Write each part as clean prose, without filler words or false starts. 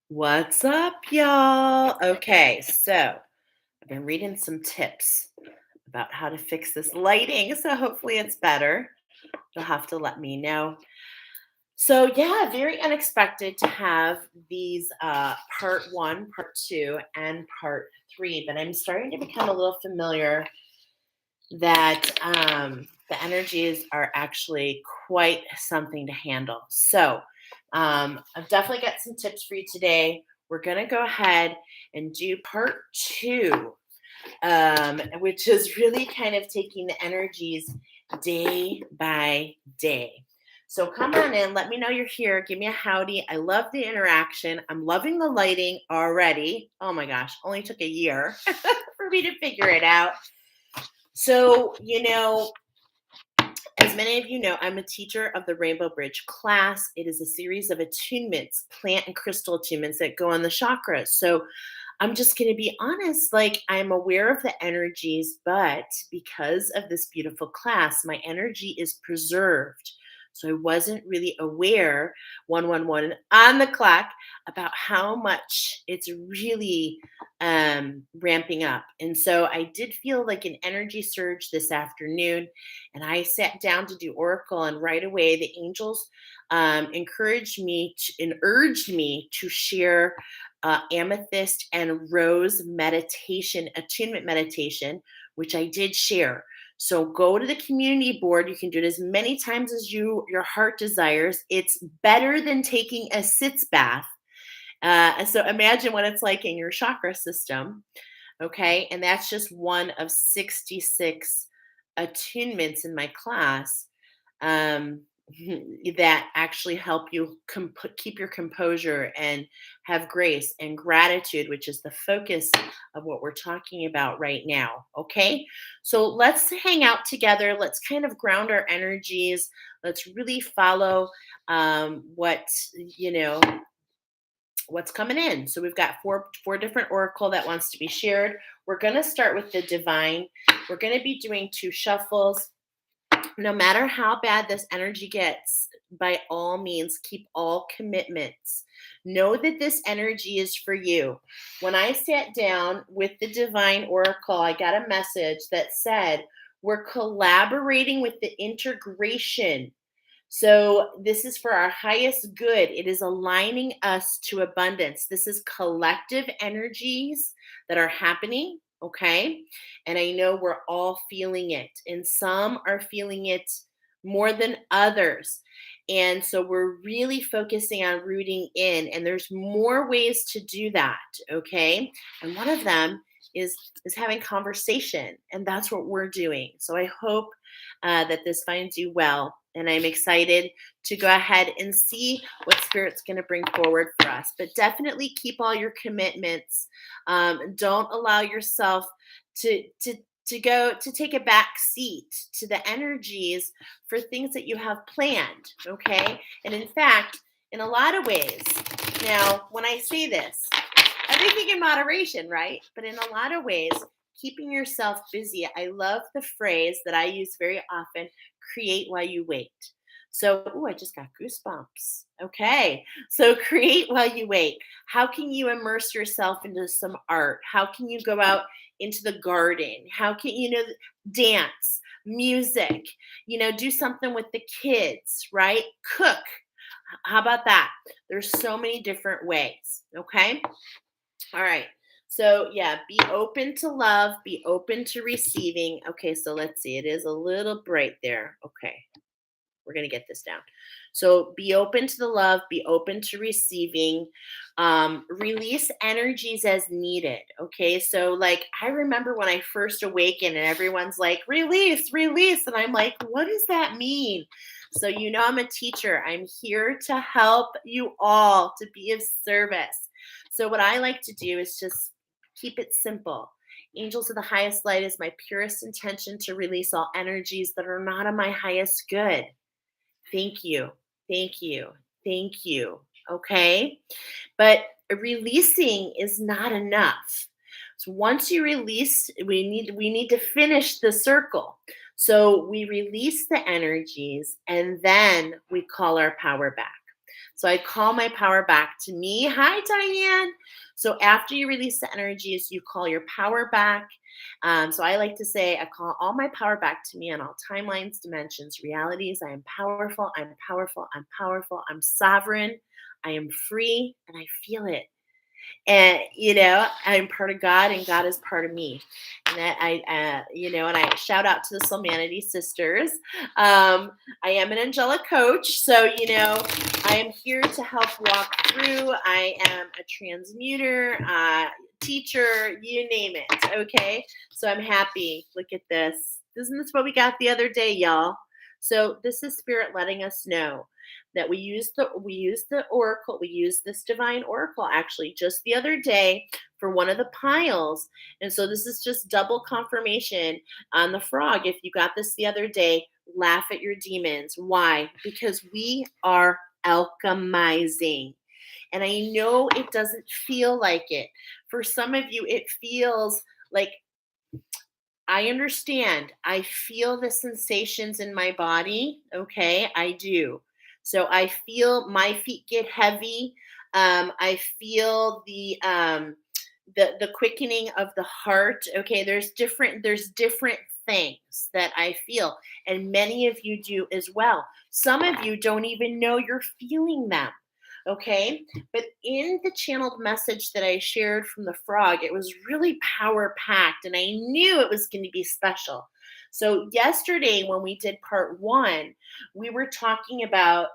What's up, y'all? Okay, so I've been reading some tips about how to fix this lighting, so hopefully it's better. You'll have to let me know. So, yeah, very unexpected to have these part one, part two, and part three, but I'm starting to become a little familiar that the energies are actually quite something to handle. So, I've definitely got some tips for you today. We're going to go ahead and do part two, which is really kind of taking the energies day by day. So come on in. Let me know you're here. Give me a howdy. I love the interaction. I'm loving the lighting already. Oh my gosh, only took a year for me to figure it out. So, as many of you know, I'm a teacher of the Rainbow Bridge class. It is a series of attunements, plant and crystal attunements that go on the chakras. So, I'm just going to be honest, like I'm aware of the energies, but because of this beautiful class, my energy is preserved. So I wasn't really aware, 111 on the clock, about how much it's really ramping up. And so I did feel like an energy surge this afternoon, and I sat down to do Oracle, and right away the angels encouraged me and urged me to share amethyst and rose meditation, attunement meditation, which I did share. So go to the community board. You can do it as many times as your heart desires. It's better than taking a sitz bath. And so imagine what it's like in your chakra system. Okay. And that's just one of 66 attunements in my class. Um, that actually help you keep your composure and have grace and gratitude, which is the focus of what we're talking about right now. Okay, so let's hang out together. Let's kind of ground our energies. Let's really follow what what's coming in. So we've got four different oracle that wants to be shared. We're going to start with the divine. We're going to be doing two shuffles. No matter how bad this energy gets, by all means, keep all commitments. Know that this energy is for you. When I sat down with the Divine Oracle, I got a message that said, we're collaborating with the integration. So, this is for our highest good. It is aligning us to abundance. This is collective energies that are happening. Okay. And I know we're all feeling it, and some are feeling it more than others. And so we're really focusing on rooting in, and there's more ways to do that. Okay. And one of them is having conversation, and that's what we're doing. So I hope that this finds you well, and I'm excited to go ahead and see what Spirit's going to bring forward for us. But definitely keep all your commitments. Don't allow yourself to go to take a back seat to the energies for things that you have planned. Okay, and in fact, in a lot of ways, now when I say this, everything in moderation, right? But in a lot of ways, keeping yourself busy. I love the phrase that I use very often, create while you wait. So, I just got goosebumps. Okay. So, create while you wait. How can you immerse yourself into some art? How can you go out into the garden? How can dance, music, do something with the kids, right? Cook. How about that? There's so many different ways. Okay. All right. So, yeah, be open to love, be open to receiving. Okay, so let's see. It is a little bright there. Okay, we're going to get this down. So, be open to the love, be open to receiving, release energies as needed. Okay, so like I remember when I first awakened and everyone's like, release, release. And I'm like, what does that mean? So, I'm a teacher. I'm here to help you all to be of service. So, what I like to do is just keep it simple. Angels of the highest light is my purest intention to release all energies that are not of my highest good. Thank you. Thank you. Thank you. Okay. But releasing is not enough. So once you release, we need to finish the circle. So we release the energies and then we call our power back. So I call my power back to me. Hi, Diane. So after you release the energies, you call your power back. So I like to say, I call all my power back to me on all timelines, dimensions, realities. I am powerful. I'm powerful. I'm powerful. I'm sovereign. I am free, and I feel it. And I'm part of God, and God is part of me. And that and I shout out to the Soulmanity sisters. I am an angelic coach, so I am here to help walk through. I am a transmuter, teacher, you name it. Okay, so I'm happy. Look at this. Isn't this what we got the other day, y'all? So this is spirit letting us know that we use the oracle, we used this divine oracle actually just the other day for one of the piles. And so this is just double confirmation on the frog. If you got this the other day, laugh at your demons. Why? Because we are alchemizing. And I know it doesn't feel like it. For some of you, it feels like, I understand. I feel the sensations in my body. Okay, I do. So I feel my feet get heavy. I feel the quickening of the heart. Okay, there's different things that I feel, and many of you do as well. Some of you don't even know you're feeling them. Okay, but in the channeled message that I shared from the frog, it was really power packed, and I knew it was going to be special. So, yesterday, when we did part one, we were talking about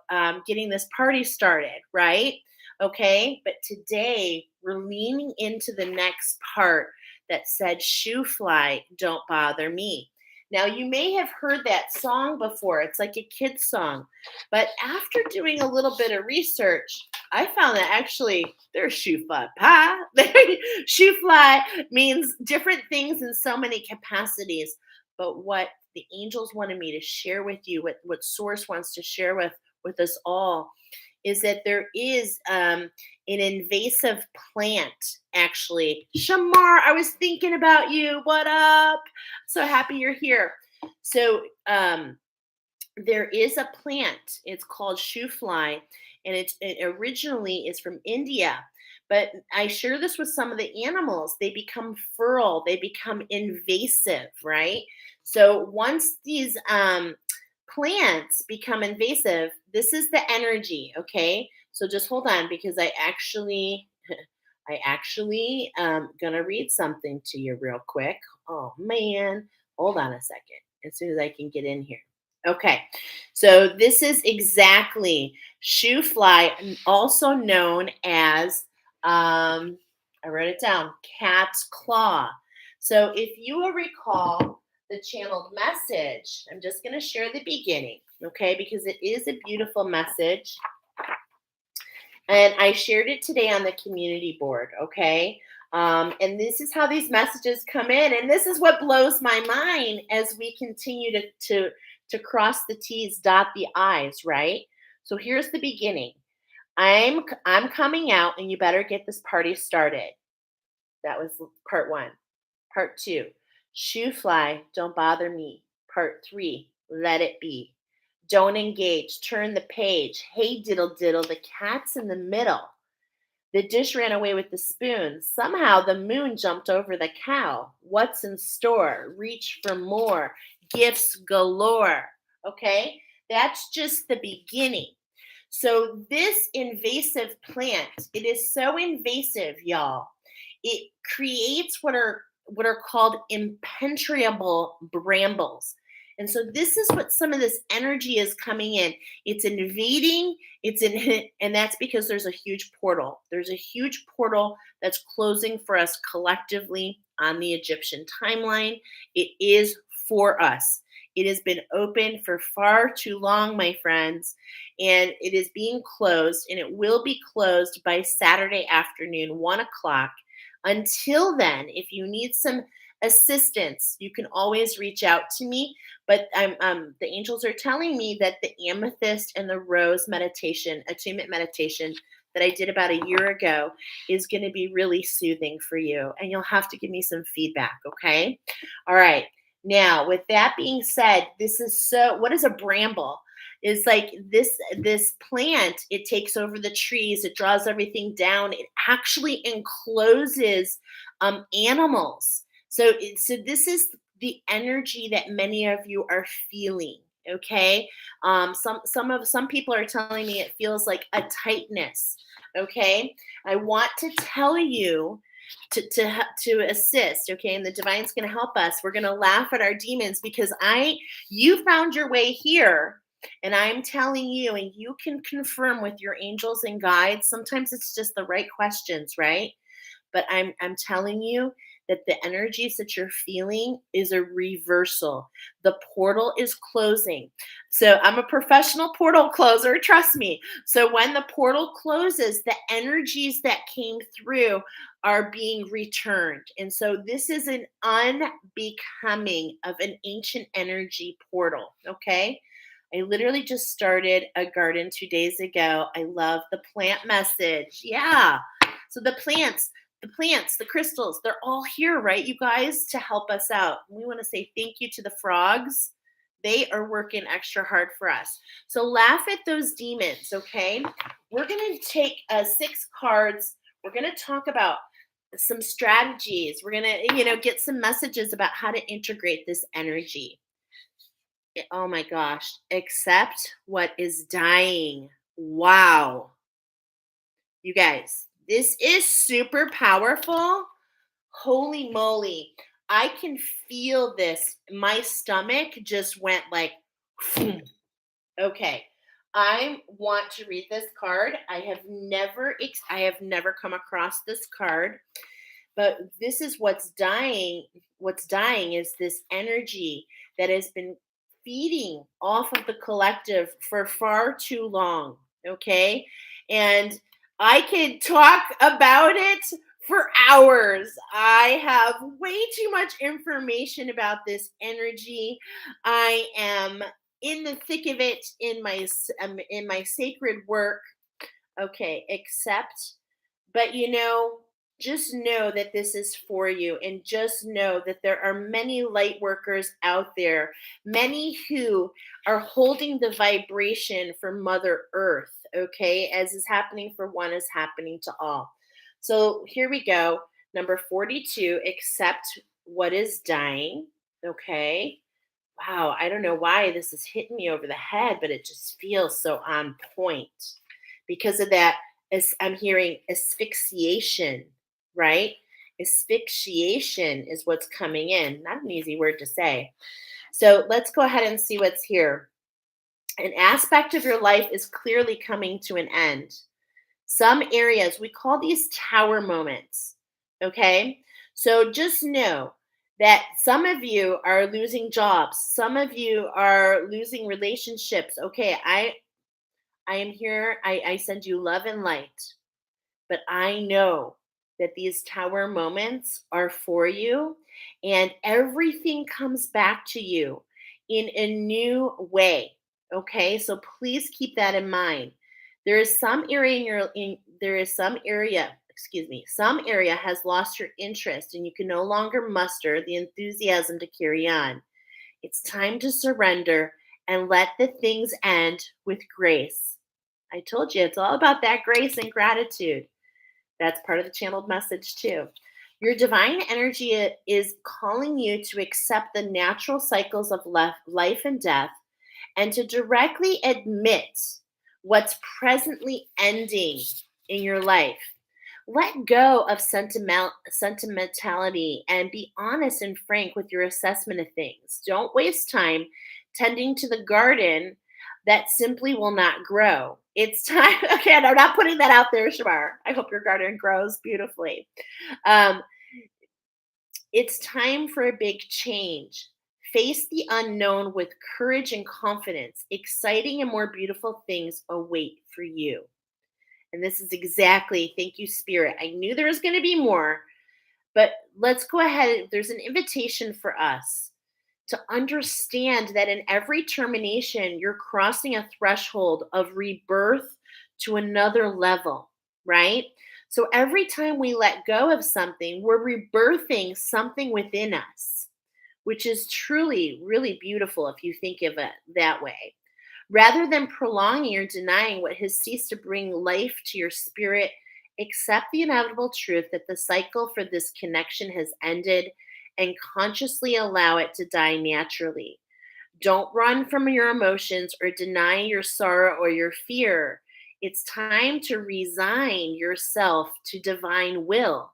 getting this party started, right? Okay, but today we're leaning into the next part that said, "Shoe fly, don't bother me." Now, you may have heard that song before. It's like a kid's song. But after doing a little bit of research, I found that actually there's shoe fly pie. Shoe fly means different things in so many capacities. But what the angels wanted me to share with you, what Source wants to share with us all, is that there is an invasive plant, actually. Shamar, I was thinking about you. What up? So happy you're here. So there is a plant. It's called shoe fly, and it originally is from India. But I share this with some of the animals. They become feral. They become invasive, right? So once these plants become invasive, this is the energy. Okay, so just hold on, because I actually gonna read something to you real quick. Oh man, hold on a second. As soon as I can get in here. Okay, so this is exactly shoe fly, also known as, I wrote it down, cat's claw. So if you will recall the channeled message, I'm just going to share the beginning, okay, because it is a beautiful message. And I shared it today on the community board, okay? And this is how these messages come in. And this is what blows my mind as we continue to cross the T's, dot the I's, right? So here's the beginning. I'm coming out, and you better get this party started. That was part one. Part two, shoe fly, don't bother me. Part three, let it be. Don't engage, turn the page. Hey, diddle diddle, the cat's in the middle. The dish ran away with the spoon. Somehow the moon jumped over the cow. What's in store? Reach for more. Gifts galore. Okay? That's just the beginning. So this invasive plant, it is so invasive, y'all. It creates what are called impenetrable brambles. And so this is what some of this energy is coming in. It's invading, and that's because there's a huge portal. There's a huge portal that's closing for us collectively on the Egyptian timeline. It is for us. It has been open for far too long, my friends, and it is being closed, and it will be closed by Saturday afternoon, 1 o'clock. Until then, if you need some assistance, you can always reach out to me. But the angels are telling me that the amethyst and the rose meditation, attunement meditation that I did about a year ago, is going to be really soothing for you. And you'll have to give me some feedback, okay? All right. Now, with that being said, what is a bramble? is like this plant, it takes over the trees, it draws everything down, it actually encloses animals. So this is the energy that many of you are feeling. Okay, some people are telling me it feels like a tightness. Okay, I want to tell you to assist. Okay, and the divine's going to help us. We're going to laugh at our demons because you found your way here, and I'm telling you, and you can confirm with your angels and guides. Sometimes it's just the right questions, right? But I'm telling you that the energies that you're feeling is a reversal. The portal is closing. So I'm a professional portal closer, trust me. So when the portal closes, the energies that came through are being returned. And so this is an unbecoming of an ancient energy portal, okay? I literally just started a garden 2 days ago. I love the plant message. Yeah. So the plants, the crystals, they're all here, right, you guys, to help us out. We want to say thank you to the frogs. They are working extra hard for us. So laugh at those demons, okay? We're going to take 6 cards. We're going to talk about some strategies. We're going to, get some messages about how to integrate this energy. Oh my gosh. Accept what is dying. Wow. You guys, this is super powerful. Holy moly. I can feel this. My stomach just went like, okay. I want to read this card. I have never come across this card, but this is what's dying. What's dying is this energy that has been feeding off of the collective for far too long. Okay. And I could talk about it for hours. I have way too much information about this energy. I am in the thick of it in my sacred work. Okay, accept, but just know that this is for you, and just know that there are many light workers out there, many who are holding the vibration for Mother Earth, okay? As is happening for one is happening to all. So here we go. Number 42, accept what is dying, okay? Wow, I don't know why this is hitting me over the head, but it just feels so on point. Because of that, as I'm hearing asphyxiation, right? Asphyxiation is what's coming in. Not an easy word to say. So let's go ahead and see what's here. An aspect of your life is clearly coming to an end. Some areas, we call these tower moments. Okay. So just know that some of you are losing jobs. Some of you are losing relationships. Okay. I am here. I send you love and light. But I know that these tower moments are for you, and everything comes back to you in a new way. Okay, so please keep that in mind. There is some area there is some area, excuse me, some area has lost your interest, and you can no longer muster the enthusiasm to carry on. It's time to surrender and let the things end with grace. I told you it's all about that grace and gratitude. That's part of the channeled message too. Your divine energy is calling you to accept the natural cycles of life and death, and to directly admit what's presently ending in your life. Let go of sentimentality and be honest and frank with your assessment of things. Don't waste time tending to the garden that simply will not grow. It's time. Okay, and I'm not putting that out there, Shamar. I hope your garden grows beautifully. Um, it's time for a big change. Face the unknown with courage and confidence. Exciting and more beautiful things await for you. And this is exactly, thank you, Spirit. I knew there was going to be more, but let's go ahead. There's an invitation for us to understand that in every termination, you're crossing a threshold of rebirth to another level, right? So every time we let go of something, we're rebirthing something within us, which is truly, really beautiful if you think of it that way. Rather than prolonging or denying what has ceased to bring life to your spirit, accept the inevitable truth that the cycle for this connection has ended and consciously allow it to die naturally. Don't run from your emotions or deny your sorrow or your fear. It's time to resign yourself to divine will,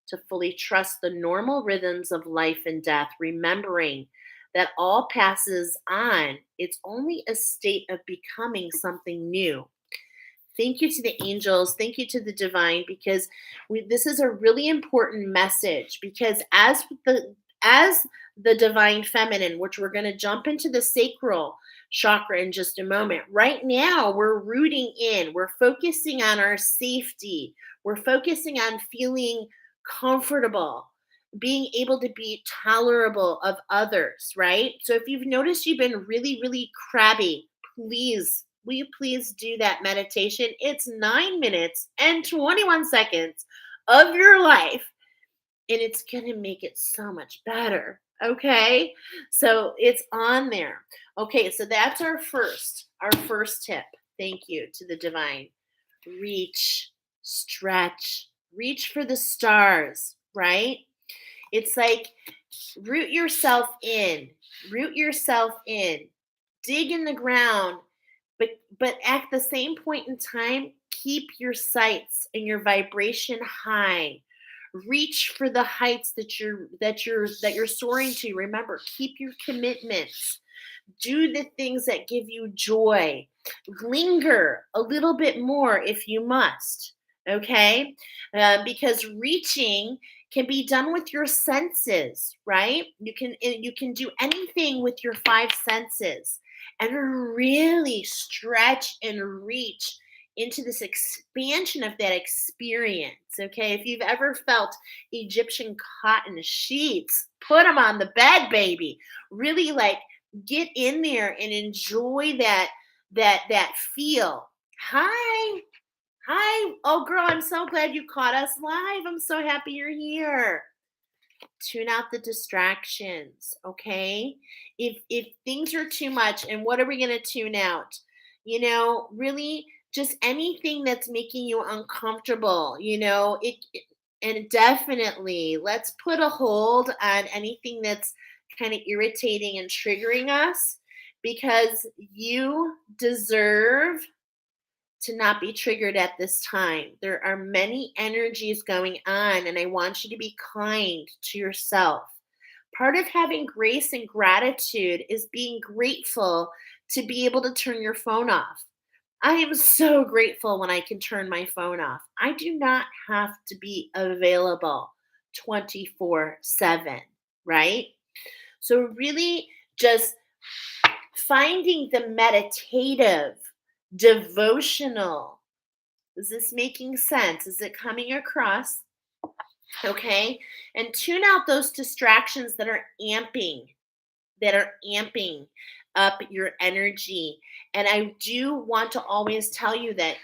to fully trust the normal rhythms of life and death, remembering that all passes on. It's only a state of becoming something new. Thank you to the angels. Thank you to the divine, because this is a really important message. Because as the divine feminine, which we're going to jump into the sacral chakra in just a moment. Right now, we're rooting in. We're focusing on our safety. We're focusing on feeling comfortable, being able to be tolerable of others, right? So if you've noticed you've been really, really crabby, please, will you please do that meditation? It's 9 minutes and 21 seconds of your life, and it's going to make it so much better. Okay? So it's on there. Okay, so that's our first tip. Thank you to the divine. Reach, stretch, reach for the stars, right? It's like root yourself in. Root yourself in. Dig in the ground, but at the same point in time, keep your sights and your vibration high. Reach for the heights that you're soaring to. Remember, keep your commitments. Do the things that give you joy. Linger a little bit more if you must. Okay, because reaching can be done with your senses, right? You can do anything with your five senses, and really stretch and reach into this expansion of that experience. Okay, if you've ever felt Egyptian cotton sheets, put them on the bed, baby. Really, like, get in there and enjoy that feel. Hi, oh girl, I'm so glad you caught us live. I'm so happy you're here. Tune out the distractions, okay? If things are too much, and what are we going to tune out? Really, just anything that's making you uncomfortable. And definitely let's put a hold on anything that's kind of irritating and triggering us, because you deserve to not be triggered at this time. There are many energies going on, and I want you to be kind to yourself. Part of having grace and gratitude is being grateful to be able to turn your phone off. I am so grateful when I can turn my phone off. I do not have to be available 24/7, right? So, really, just finding the meditative, devotional. Is this making sense? Is it coming across? Okay. And tune out those distractions that are amping up your energy. And I do want to always tell you that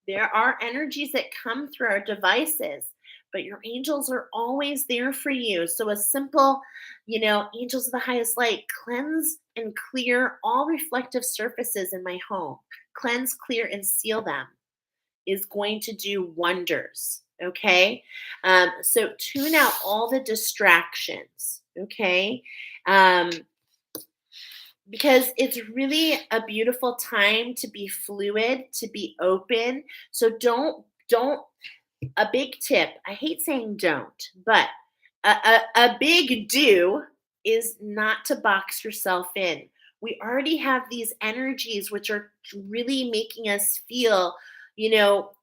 there are energies that come through our devices, but your angels are always there for you. So a simple, angels of the highest light, cleanse and clear all reflective surfaces in my home. Cleanse, clear, and seal them is going to do wonders. Okay. So tune out all the distractions. Okay. Um, because it's really a beautiful time to be fluid, to be open. So don't, a big tip. I hate saying don't, but a big do is not to box yourself in. We already have these energies which are really making us feel, you know,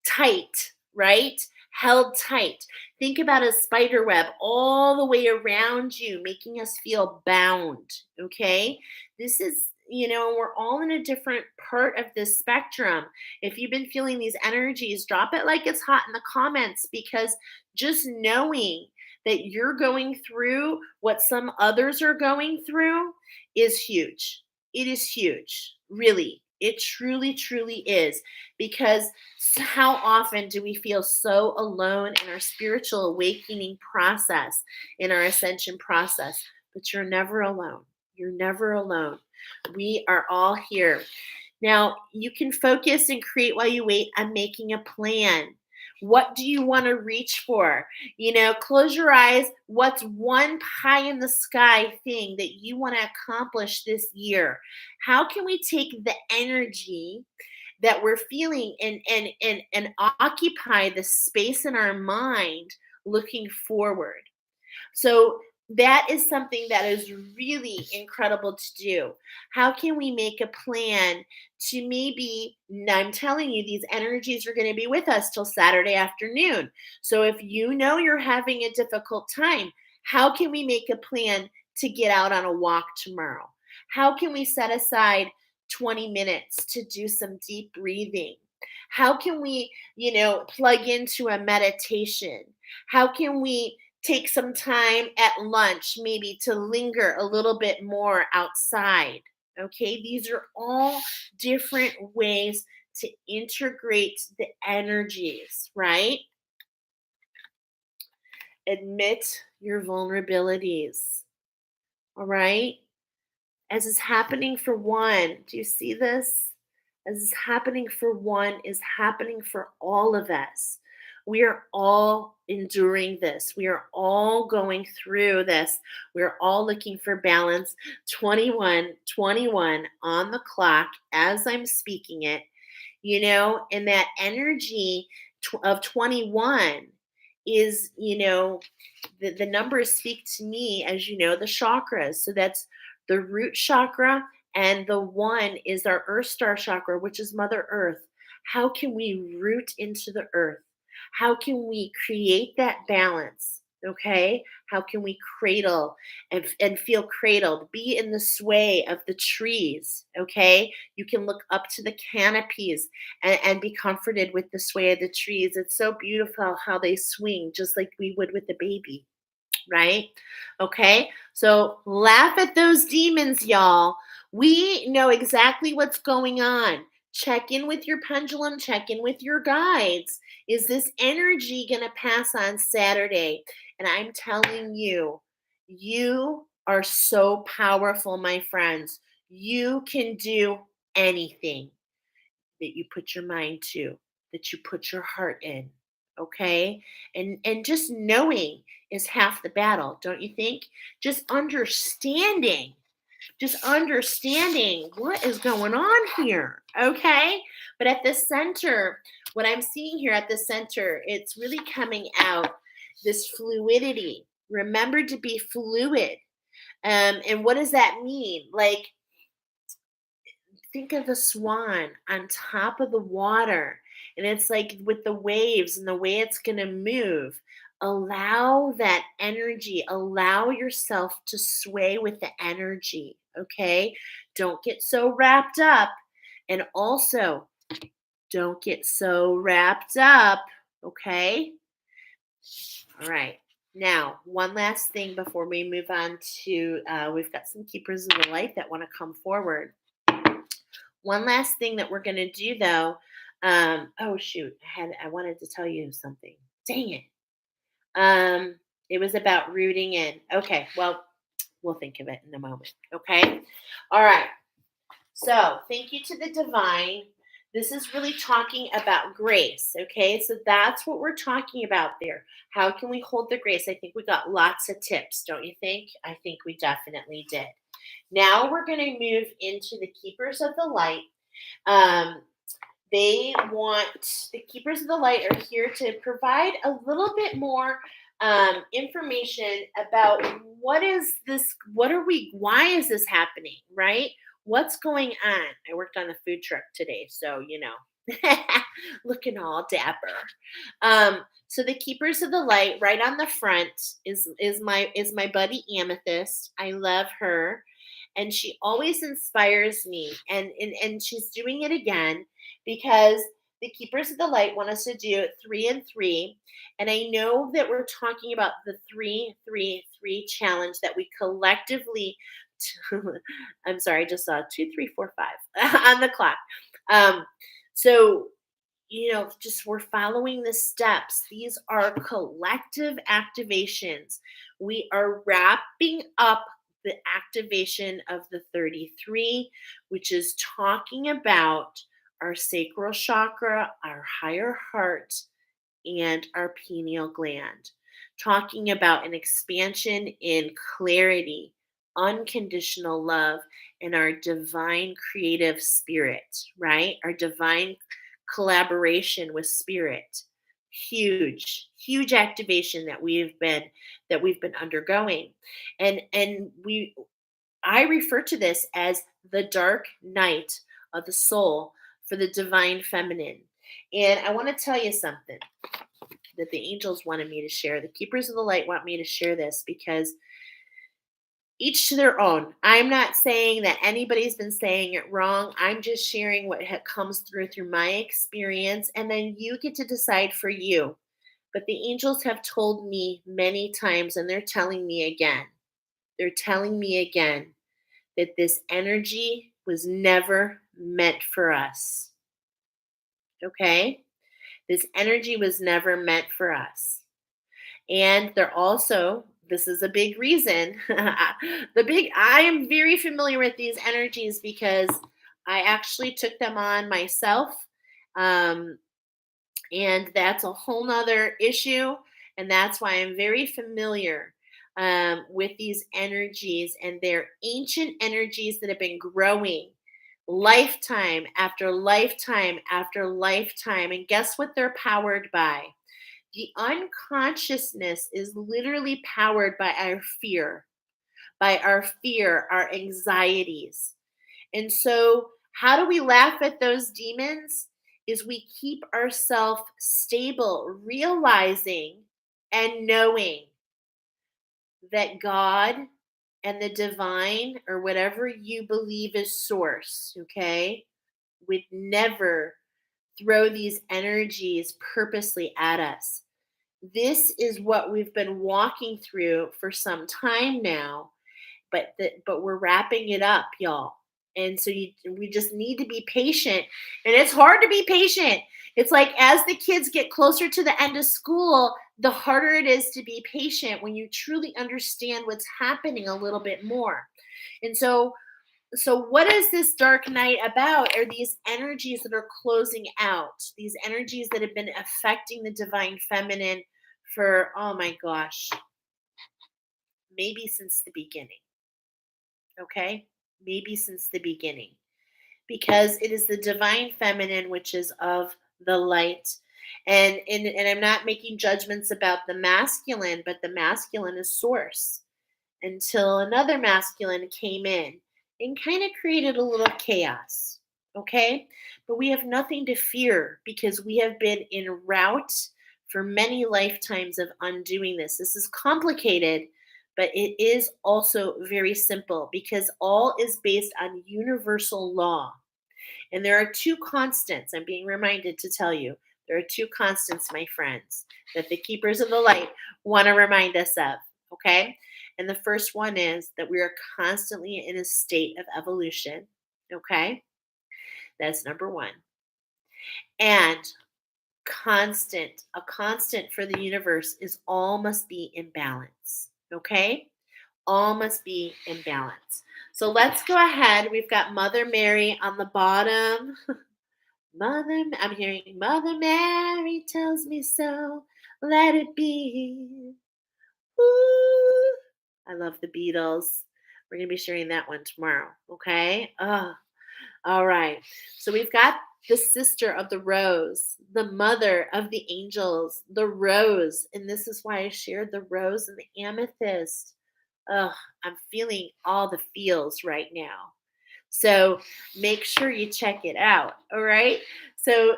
tight, right? Held tight. Think about a spider web all the way around you, making us feel bound. Okay. This is, we're all in a different part of this spectrum. If you've been feeling these energies, drop it like it's hot in the comments, because just knowing that you're going through what some others are going through is huge. It is huge. Really. It truly, truly is. Because how often do we feel so alone in our spiritual awakening process, in our ascension process? But you're never alone. You're never alone. We are all here. Now, you can focus and create while you wait on making a plan. What do you want to reach for? Close your eyes. What's one pie in the sky thing that you want to accomplish this year? How can we take the energy that we're feeling and occupy the space in our mind looking forward? So that is something that is really incredible to do. How can we make a plan to maybe, I'm telling you, these energies are going to be with us till Saturday afternoon. So if you know you're having a difficult time, how can we make a plan to get out on a walk tomorrow? How can we set aside 20 minutes to do some deep breathing? How can we, plug into a meditation? How can we take some time at lunch, maybe to linger a little bit more outside? Okay, these are all different ways to integrate the energies, right? Admit your vulnerabilities, all right? As is happening for one, do you see this? As is happening for one is happening for all of us. We are all enduring this. We are all going through this. We're all looking for balance. 21, on the clock as I'm speaking it, and that energy of 21 is, the numbers speak to me as, the chakras. So that's the root chakra, and the one is our earth star chakra, which is Mother Earth. How can we root into the earth? How can we create that balance? Okay. How can we cradle and feel cradled? Be in the sway of the trees. Okay. You can look up to the canopies and be comforted with the sway of the trees. It's so beautiful how they swing, just like we would with a baby, right? Okay. So laugh at those demons, y'all. We know exactly what's going on. Check in with your pendulum, check in with your guides. Is this energy going to pass on Saturday? And I'm telling you, you are so powerful, my friends. You can do anything that you put your mind to, that you put your heart in. Okay? And just knowing is half the battle, don't you think? Just understanding what is going on here. Okay? But at the center, what I'm seeing here at the center, it's really coming out this fluidity. Remember to be fluid. And what does that mean? Like, think of a swan on top of the water, and it's like with the waves and the way it's going to move. Allow that energy, allow yourself to sway with the energy. Okay, don't get so wrapped up, and also don't get so wrapped up. Okay, all right. Now, one last thing before we move on to, we've got some keepers of the light that want to come forward. One last thing that we're going to do, though. Oh shoot, I wanted to tell you something. Dang it. It was about rooting in. Okay, well, we'll think of it in a moment. Okay. All right. So thank you to the divine. This is really talking about grace. Okay. So that's what we're talking about there. How can we hold the grace? I think we got lots of tips, don't you think? I think we definitely did. Now we're going to move into the keepers of the light. Um, the keepers of the light are here to provide a little bit more information about why is this happening, right? What's going on? I worked on a food truck today, so looking all dapper. So the keepers of the light, right on the front, is my buddy Amethyst. I love her, and she always inspires me. And she's doing it again because the keepers of the light want us to do 3 and 3. And I know that we're talking about the 3-3-3 challenge that we collectively. I'm sorry, I just saw 2, 3, 4, 5 on the clock. So, just we're following the steps. These are collective activations. We are wrapping up the activation of the 33, which is talking about our sacral chakra, our higher heart, and our pineal gland, talking about an expansion in clarity, unconditional love, and our divine creative spirit, right? Our divine collaboration with spirit. Huge activation that we've been undergoing. And we I refer to this as the dark night of the soul for the divine feminine. And I want to tell you something that the angels wanted me to share. The keepers of the light want me to share this because each to their own. I'm not saying that anybody's been saying it wrong. I'm just sharing what comes through my experience, and then you get to decide for you. But the angels have told me many times, and they're telling me again. They're telling me again that this energy was never meant for us. Okay? This energy was never meant for us. And they're also, this is a big reason. I am very familiar with these energies because I actually took them on myself. Um, and that's a whole nother issue. And that's why I'm very familiar with these energies, and they're ancient energies that have been growing lifetime after lifetime after lifetime. And guess what they're powered by? The unconsciousness is literally powered by our fear, our anxieties. And so, how do we laugh at those demons? Is we keep ourselves stable, realizing and knowing that God and the divine, or whatever you believe is source, okay, would never throw these energies purposely at us. This is what we've been walking through for some time now, but we're wrapping it up, y'all. And so we just need to be patient, and it's hard to be patient. It's like as the kids get closer to the end of school, the harder it is to be patient when you truly understand what's happening a little bit more. And so what is this dark night about? Are these energies that are closing out, these energies that have been affecting the divine feminine for, oh my gosh, maybe since the beginning. Okay? Maybe since the beginning. Because it is the divine feminine which is of the light. And I'm not making judgments about the masculine, but the masculine is source, until another masculine came in and kind of created a little chaos. Okay? But we have nothing to fear because we have been en route for many lifetimes of undoing this. This is complicated, but it is also very simple because all is based on universal law. And there are two constants. I'm being reminded to tell you. There are two constants, my friends, that the keepers of the light want to remind us of. Okay? And the first one is that we are constantly in a state of evolution. Okay? That's number one. And a constant for the universe is all must be in balance. Okay? All must be in balance. So let's go ahead. We've got Mother Mary on the bottom. I'm hearing Mother Mary tells me so. Let it be. Ooh. I love the Beatles. We're going to be sharing that one tomorrow. Okay. All right. So we've got the sister of the rose, the mother of the angels, the rose. And this is why I shared the rose and the amethyst. I'm feeling all the feels right now. So make sure you check it out. All right. So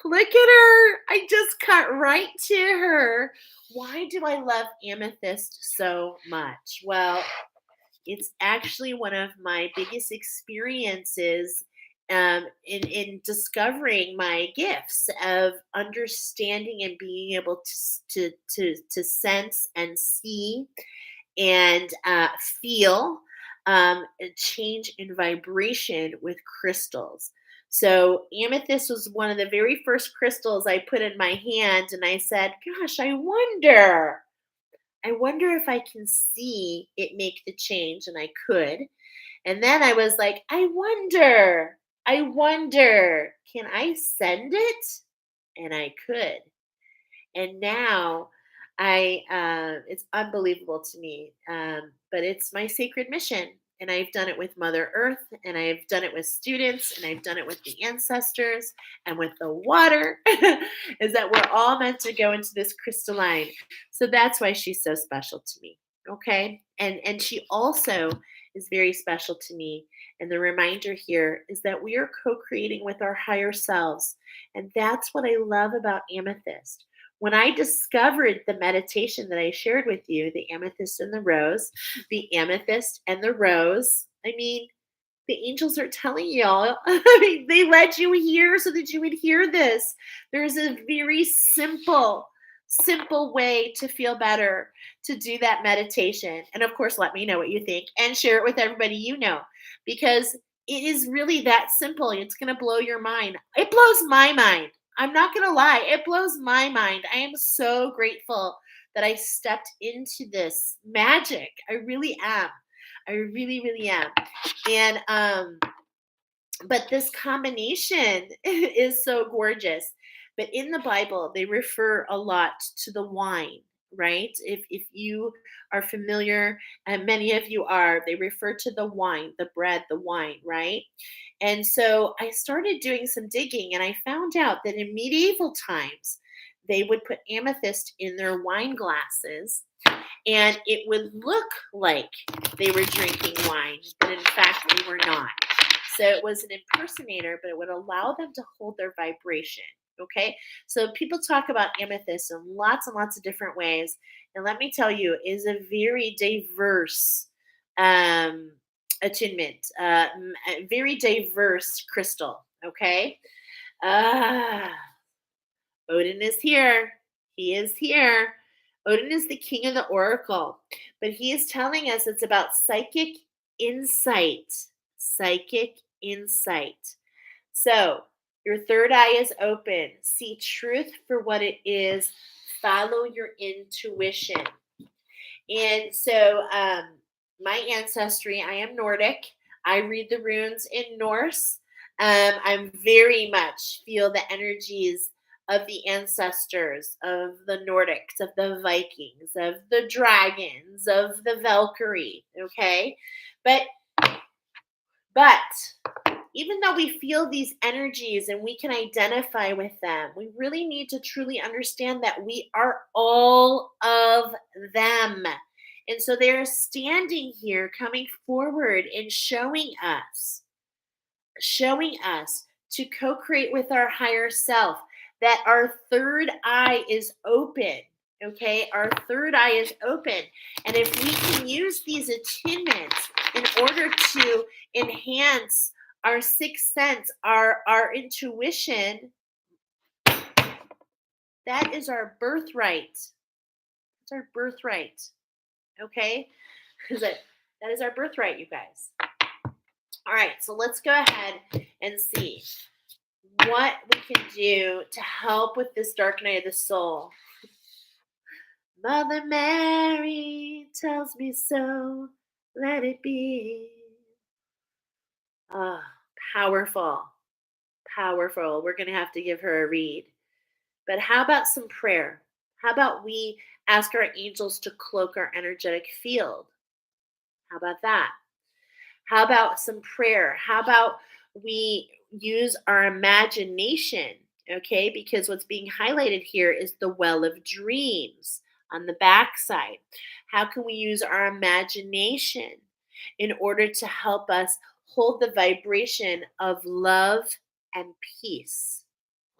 look at her. I just cut right to her. Why do I love amethyst so much? Well, it's actually one of my biggest experiences in discovering my gifts of understanding and being able to sense and see and feel a change in vibration with crystals. So amethyst was one of the very first crystals I put in my hand, and I said, "Gosh, I I wonder if I can see it make the change. And I could. And then I was like, I wonder, can I send it? And I could. And now it's unbelievable to me. But it's my sacred mission. And I've done it with Mother Earth, and I've done it with students, and I've done it with the ancestors and with the water. Is that we're all meant to go into this crystalline. So that's why she's so special to me. Okay. And she also is very special to me. And the reminder here is that we are co-creating with our higher selves. And that's what I love about amethyst. When I discovered the meditation that I shared with you, the amethyst and the rose, I mean, the angels are telling y'all, I mean, they led you here so that you would hear this. There's a very simple way to feel better, to do that meditation. And of course, let me know what you think and share it with everybody you know, because it is really that simple. It's going to blow your mind. It blows my mind. I'm not going to lie. It blows my mind. I am so grateful that I stepped into this magic. I really am. I really, really am. And but this combination is so gorgeous. But in the Bible, they refer a lot to the wine, right? If you are familiar, and many of you are, they refer to the wine, the bread, the wine, right? And so I started doing some digging, and I found out that in medieval times, they would put amethyst in their wine glasses, and it would look like they were drinking wine, but in fact, they were not. So it was an impersonator, but it would allow them to hold their vibration. Okay. So people talk about amethyst in lots and lots of different ways. And let me tell you, it is a very diverse um, attunement, a very diverse crystal. Okay. Ah, Odin is here. He is here. Odin is the king of the oracle, but he is telling us it's about psychic insight. Psychic insight. So, your third eye is open. See truth for what it is. Follow your intuition. And so, my ancestry, I am Nordic. I read the runes in Norse. I'm very much feel the energies of the ancestors, of the Nordics, of the Vikings, of the dragons, of the Valkyrie. Okay, but even though we feel these energies and we can identify with them, we really need to truly understand that we are all of them. And so they're standing here, coming forward and showing us to co create with our higher self, that our third eye is open. Okay, our third eye is open. And if we can use these attunements in order to enhance our sixth sense, our intuition, that is our birthright. It's our birthright. Okay? That is our birthright, you guys. All right, so let's go ahead and see what we can do to help with this dark night of the soul. Mother Mary tells me so, let it be. Ah, powerful, powerful. We're going to have to give her a read. But how about some prayer? How about we ask our angels to cloak our energetic field? How about that? How about some prayer? How about we use our imagination? Okay, because what's being highlighted here is the well of dreams on the backside. How can we use our imagination in order to help us hold the vibration of love and peace?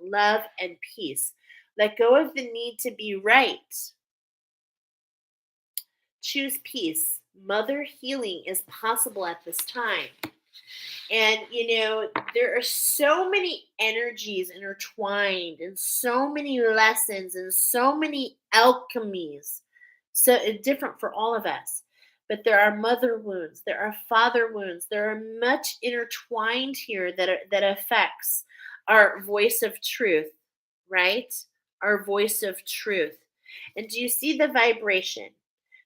Love and peace. Let go of the need to be right. Choose peace. Mother healing is possible at this time. And, there are so many energies intertwined and so many lessons and so many alchemies. So different for all of us. But there are mother wounds, there are father wounds, there are much intertwined here that affects our voice of truth, right? Our voice of truth. And do you see the vibration?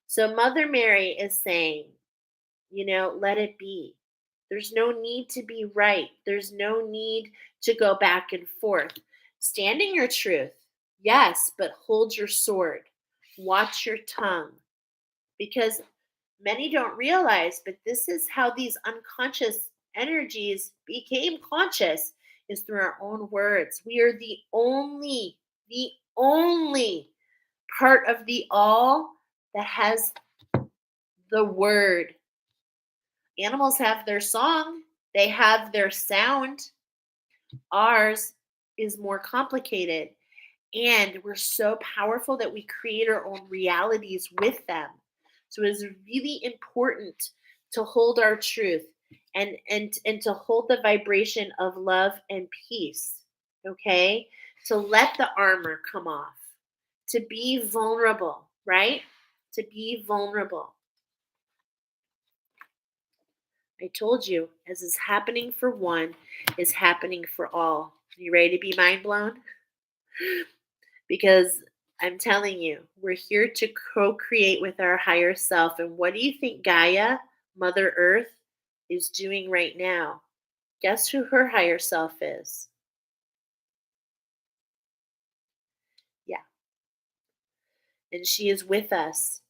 So Mother Mary is saying, let it be. There's no need to be right. There's no need to go back and forth. Stand in your truth, yes, but hold your sword. Watch your tongue. Because many don't realize, but this is how these unconscious energies became conscious is through our own words. We are the only part of the all that has the word. Animals have their song, they have their sound. Ours is more complicated. And we're so powerful that we create our own realities with them. So it is really important to hold our truth and to hold the vibration of love and peace. Okay? To let the armor come off. To be vulnerable, right? To be vulnerable. I told you, as is happening for one, is happening for all. You ready to be mind blown? Because I'm telling you, we're here to co create with our higher self. And what do you think Gaia, Mother Earth, is doing right now? Guess who her higher self is? Yeah. And she is with us.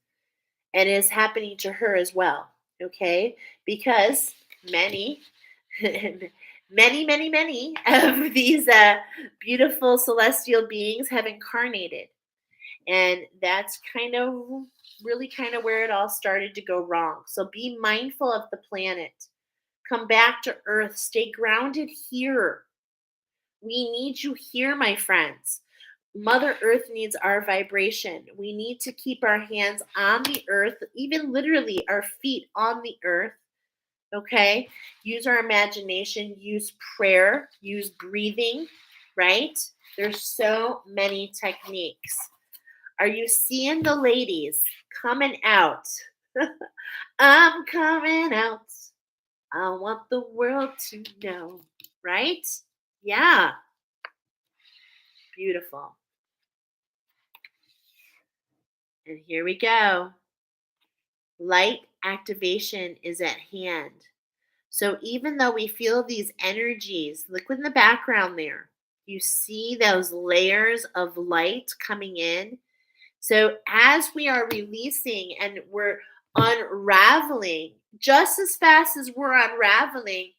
And it is happening to her as well. Okay? Because many, many of these beautiful celestial beings have incarnated. And that's kind of where it all started to go wrong. So be mindful of the planet. Come back to Earth. Stay grounded here. We need you here, my friends. Mother Earth needs our vibration. We need to keep our hands on the earth, even literally our feet on the earth. Okay? Use our imagination, use prayer, use breathing, right? There's so many techniques. Are you seeing the ladies coming out? I'm coming out. I want the world to know. Right? Yeah. Beautiful. And here we go. Light activation is at hand. So even though we feel these energies, look in the background there. You see those layers of light coming in. So as we are releasing and we're unraveling, just as fast as we're unraveling,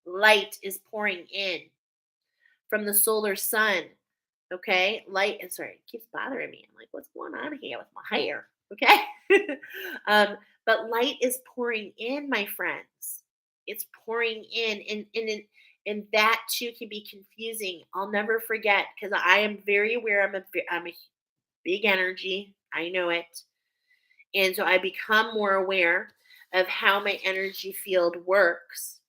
light is pouring in from the solar sun. Okay, light. And sorry, it keeps bothering me. I'm like, what's going on here with my hair? Okay, but light is pouring in, my friends. It's pouring in, and that too can be confusing. I'll never forget because I am very aware. I'm a big energy. I know it. And so I become more aware of how my energy field works.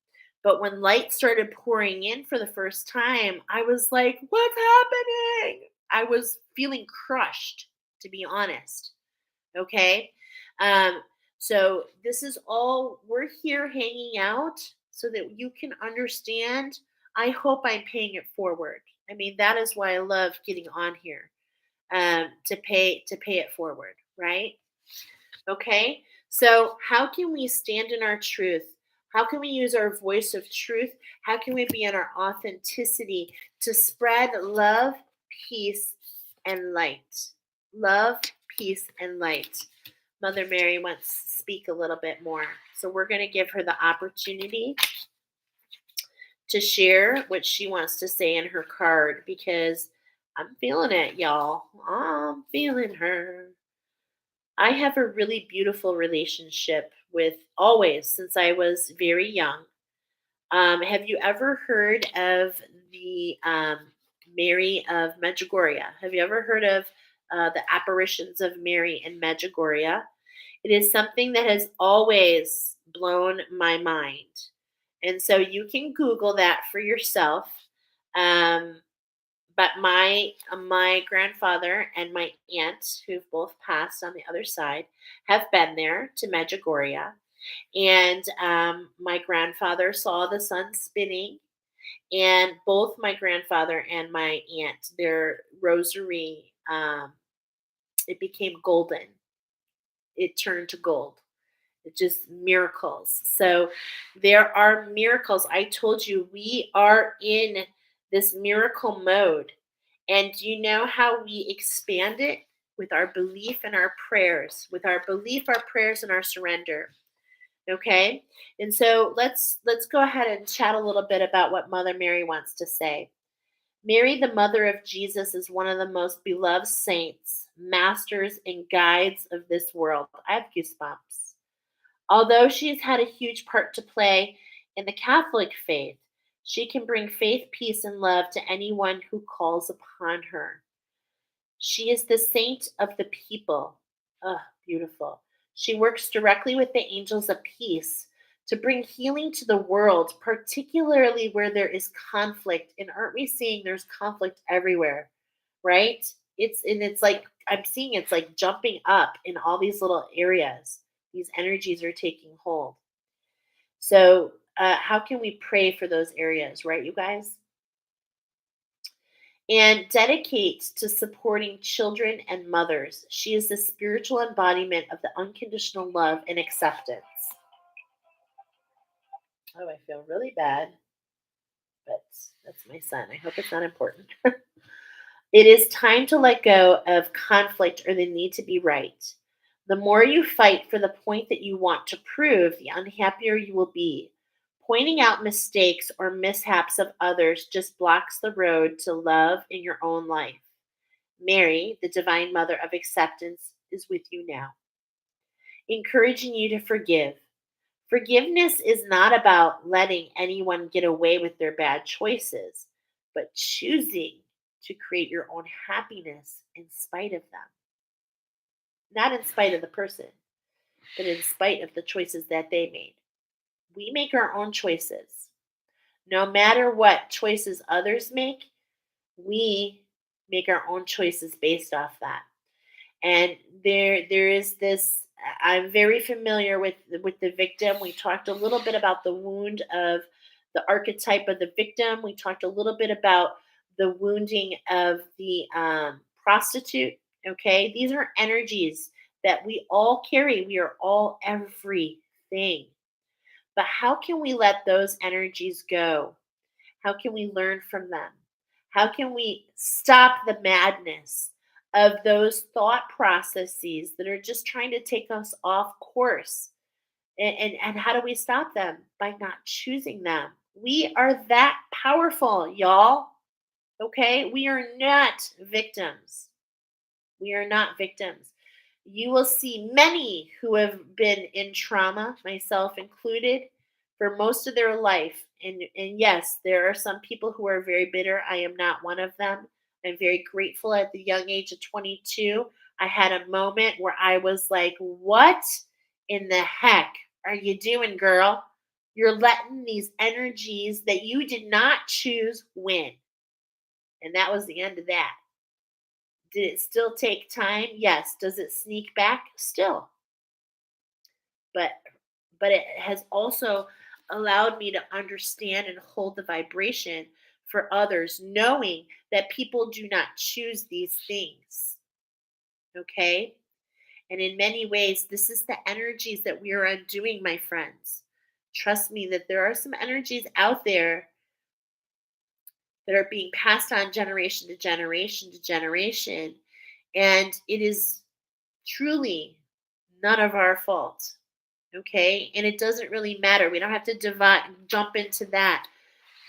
But when light started pouring in for the first time, I was like, what's happening? I was feeling crushed, to be honest. Okay. Um, so this is all we're here hanging out so that you can understand. I hope I'm paying it forward. I mean, that is why I love getting on here to pay it forward, right? Okay. So how can we stand in our truth? How can we use our voice of truth? How can we be in our authenticity to spread love, peace, and light? Love, peace, and light. Mother Mary wants to speak a little bit more. So we're going to give her the opportunity to share what she wants to say in her card because I'm feeling it, y'all. I'm feeling her. I have a really beautiful relationship with always since I was very young. Have you ever heard of the Mary of Medjugorje? Have you ever heard of the apparitions of Mary in Medjugorje? It is something that has always blown my mind. And so you can Google that for yourself. Um, but my grandfather and my aunt, who've both passed on the other side, have been there to Medjugorje, and my grandfather saw the sun spinning, and both my grandfather and my aunt, their rosary, it became golden. it turned to gold. It just miracles. So there are miracles. I told you we are in this miracle mode. And do you know how we expand it? With our belief and our prayers, with our belief, our prayers, and our surrender. Okay? And so let's go ahead and chat a little bit about what Mother Mary wants to say. Mary, the mother of Jesus, is one of the most beloved saints, masters, and guides of this world. I have goosebumps. Although she has had a huge part to play in the Catholic faith, she can bring faith, peace, and love to anyone who calls upon her. She is the saint of the people. Oh, beautiful. She works directly with the angels of peace to bring healing to the world, particularly where there is conflict. And aren't we seeing there's conflict everywhere, right? It's like I'm seeing it's like jumping up in all these little areas. These energies are taking hold. So, how can we pray for those areas, right, you guys? And dedicates to supporting children and mothers. She is the spiritual embodiment of the unconditional love and acceptance. Oh, I feel really bad, but that's my son. I hope it's not important. It is time to let go of conflict or the need to be right. The more you fight for the point that you want to prove, the unhappier you will be. Pointing out mistakes or mishaps of others just blocks the road to love in your own life. Mary, the divine mother of acceptance, is with you now, encouraging you to forgive. Forgiveness is not about letting anyone get away with their bad choices, but choosing to create your own happiness in spite of them. Not in spite of the person, but in spite of the choices that they made. We make our own choices. No matter what choices others make, we make our own choices based off that. And there is this, I'm very familiar with the victim. We talked a little bit about the wound of the archetype of the victim. We talked a little bit about the wounding of the prostitute. Okay, these are energies that we all carry. We are all everything. But how can we let those energies go? How can we learn from them? How can we stop the madness of those thought processes that are just trying to take us off course? And how do we stop them? By not choosing them. We are that powerful, y'all. Okay? We are not victims. We are not victims. You will see many who have been in trauma, myself included, for most of their life. And yes, there are some people who are very bitter. I am not one of them. I'm very grateful at the young age of 22. I had a moment where I was like, what in the heck are you doing, girl? You're letting these energies that you did not choose win. And that was the end of that. Did it still take time? Yes. Does it sneak back? Still. But it has also allowed me to understand and hold the vibration for others, knowing that people do not choose these things. Okay? And in many ways, this is the energies that we are undoing, my friends. Trust me that there are some energies out there that are being passed on generation to generation to generation. And it is truly none of our fault. Okay. And it doesn't really matter. We don't have to jump into that.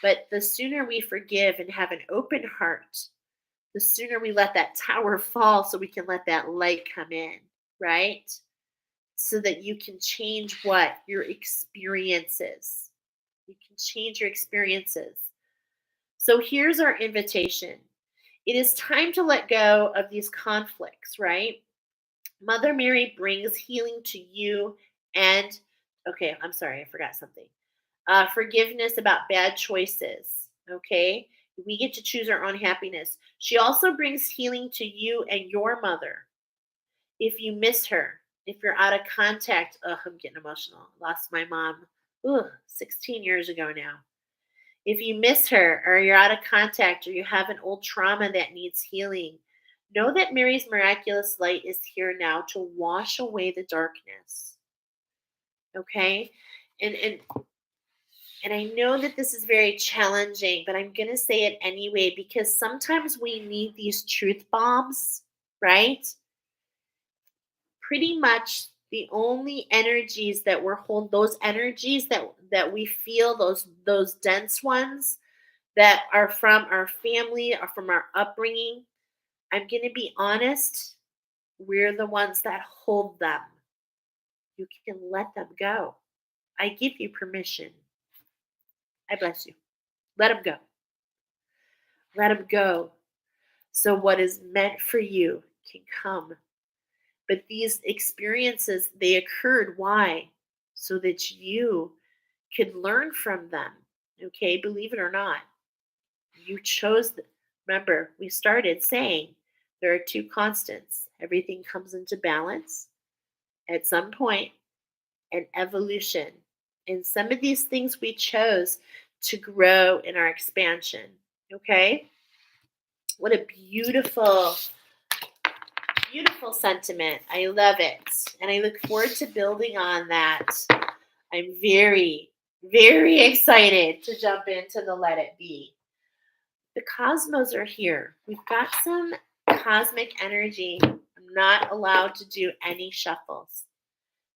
But the sooner we forgive and have an open heart, the sooner we let that tower fall so we can let that light come in, right? So that you can change what? Your experiences. You can change your experiences. So here's our invitation. It is time to let go of these conflicts, right? Mother Mary brings healing to you and, okay, I'm sorry, I forgot something. Forgiveness about bad choices, okay? We get to choose our own happiness. She also brings healing to you and your mother. If you miss her, if you're out of contact, I'm getting emotional. Lost my mom, 16 years ago now. If you miss her or you're out of contact or you have an old trauma that needs healing, Know that Mary's miraculous light is here now to wash away the darkness. Okay? And and I know that this is very challenging, but I'm going to say it anyway because sometimes we need these truth bombs, right? Pretty much the only energies that we're holding, those energies that we feel, those dense ones that are from our family or from our upbringing, I'm going to be honest, we're the ones that hold them. You can let them go. I give you permission. I bless you. Let them go. Let them go. So what is meant for you can come. But these experiences, they occurred. Why? So that you could learn from them. Okay, believe it or not. You chose, remember, we started saying there are two constants. Everything comes into balance at some point, and evolution. And some of these things we chose to grow in our expansion. Okay? What a beautiful, beautiful sentiment. I love it. And I look forward to building on that. I'm very, very excited to jump into the Let It Be. The cosmos are here. We've got some cosmic energy. I'm not allowed to do any shuffles.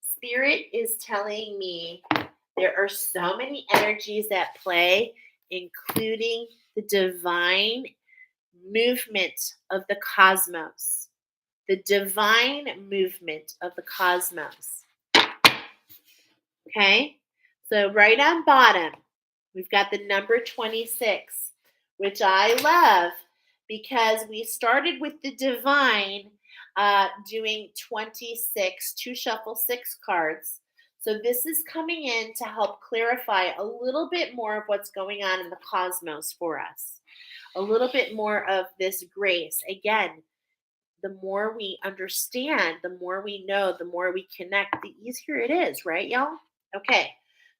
Spirit is telling me there are so many energies at play, including the divine movement of the cosmos. The divine movement of the cosmos. Okay? So right on bottom, we've got the number 26, which I love because we started with the divine doing 26 to shuffle 6 cards. So this is coming in to help clarify a little bit more of what's going on in the cosmos for us. A little bit more of this grace. Again, the more we understand, the more we know, the more we connect, the easier it is, right, y'all? Okay,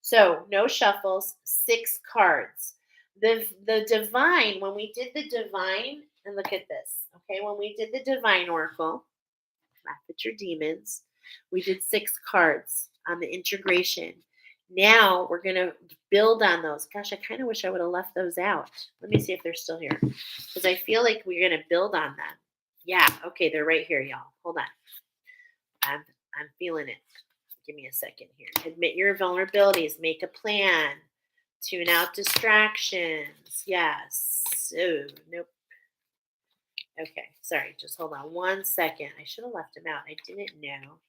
so no shuffles, 6 cards. The divine, when we did the divine, and look at this, okay, when we did the divine oracle, laugh at your demons, we did 6 cards on the integration. Now we're going to build on those. Gosh, I kind of wish I would have left those out. Let me see if they're still here because I feel like we're going to build on them. Yeah, okay, they're right here, y'all. Hold on. I'm feeling it. Give me a second here. Admit your vulnerabilities. Make a plan. Tune out distractions. Yes. Oh, nope. Okay, sorry. Just hold on 1 second. I should have left them out. I didn't know.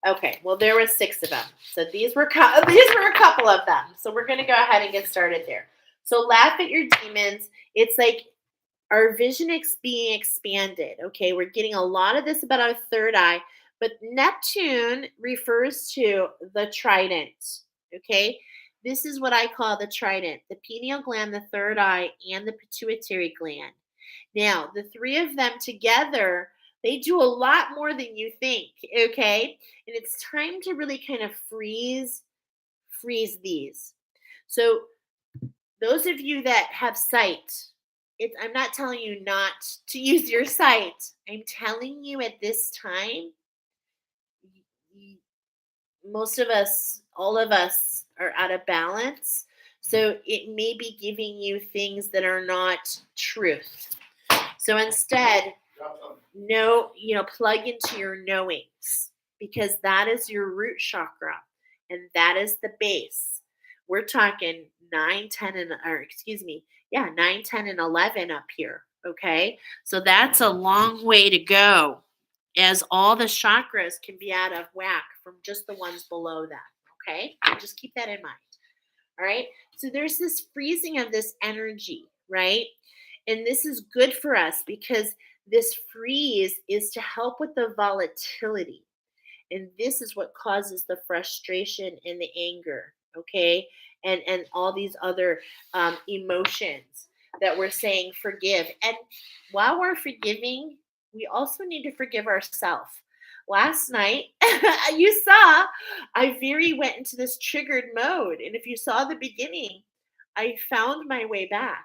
Okay, well there was 6 of them. So these were a couple of them. So we're going to go ahead and get started there. So laugh at your demons. It's like our vision being expanded. Okay, we're getting a lot of this about our third eye, but Neptune refers to the trident. Okay, this is what I call the trident: the pineal gland, the third eye, and the pituitary gland. Now, the 3 of them together, they do a lot more than you think. Okay, and it's time to really kind of freeze these. So those of you that have sight, I'm not telling you not to use your sight. I'm telling you at this time, most of us, all of us are out of balance. So it may be giving you things that are not truth. So instead, plug into your knowings because that is your root chakra and that is the base. We're talking 9, 10, and 9, 10, and 11 up here. Okay. So that's a long way to go as all the chakras can be out of whack from just the ones below that. Okay. So just keep that in mind. All right. So there's this freezing of this energy, right? And this is good for us because this freeze is to help with the volatility. And this is what causes the frustration and the anger, okay? And all these other emotions that we're saying forgive. And while we're forgiving, we also need to forgive ourselves. Last night, you saw, I went into this triggered mode. And if you saw the beginning, I found my way back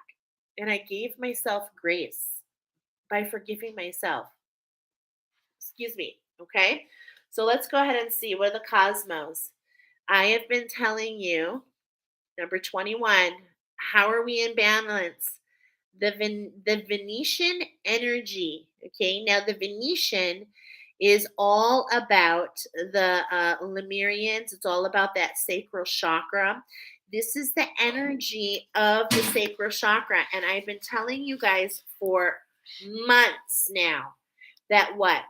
and I gave myself grace by forgiving myself. Excuse me. Okay. So let's go ahead and see what are the cosmos. I have been telling you, number 21, how are we in balance? The Venetian energy. Okay. Now the Venetian is all about the Lemurians. It's all about that sacral chakra. This is the energy of the sacral chakra. And I've been telling you guys for months now that what?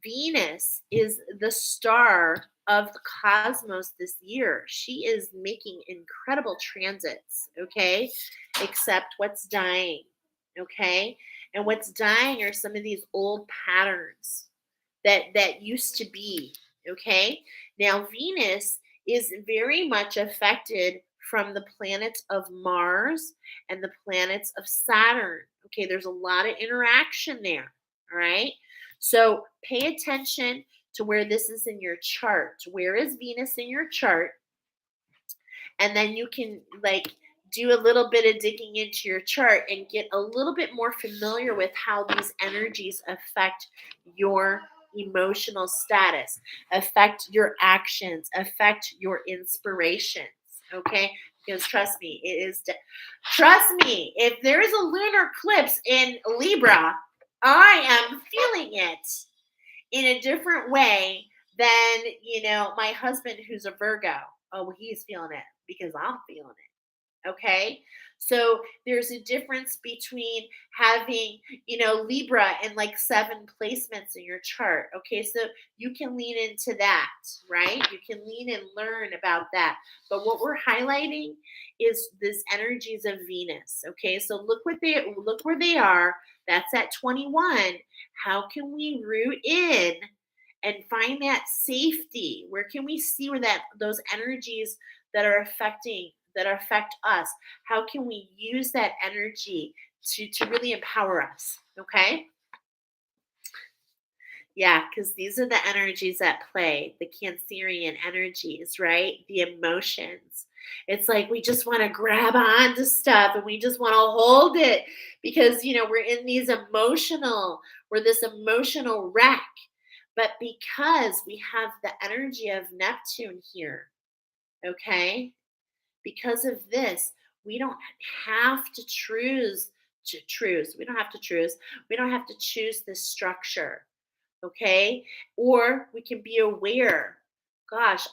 Venus is the star of the cosmos this year. She is making incredible transits, okay? Except what's dying, okay? And what's dying are some of these old patterns that used to be, okay? Now Venus is very much affected from the planets of Mars and the planets of Saturn. Okay, there's a lot of interaction there, all right? So pay attention to where this is in your chart. Where is Venus in your chart? And then you can like do a little bit of digging into your chart and get a little bit more familiar with how these energies affect your emotional status, affect your actions, affect your inspirations. Okay? Because trust me, trust me, if there is a lunar eclipse in Libra, I am feeling it in a different way than, my husband who's a Virgo. Oh, he's feeling it because I'm feeling it. Okay. So there's a difference between having, Libra and like 7 placements in your chart. Okay. So you can lean into that, right? You can lean and learn about that. But what we're highlighting is this energies of Venus. Okay. So look where they are. That's at 21. How can we root in and find that safety? Where can we see where those energies that affect us? How can we use that energy to really empower us? Okay? Yeah, because these are the energies at play, the Cancerian energies, right? The emotions. It's like we just want to grab onto stuff and we just want to hold it because, we're this emotional wreck. But because we have the energy of Neptune here, okay? Because of this, we don't have to choose. We don't have to choose. We don't have to choose this structure, okay? Or we can be aware. Gosh,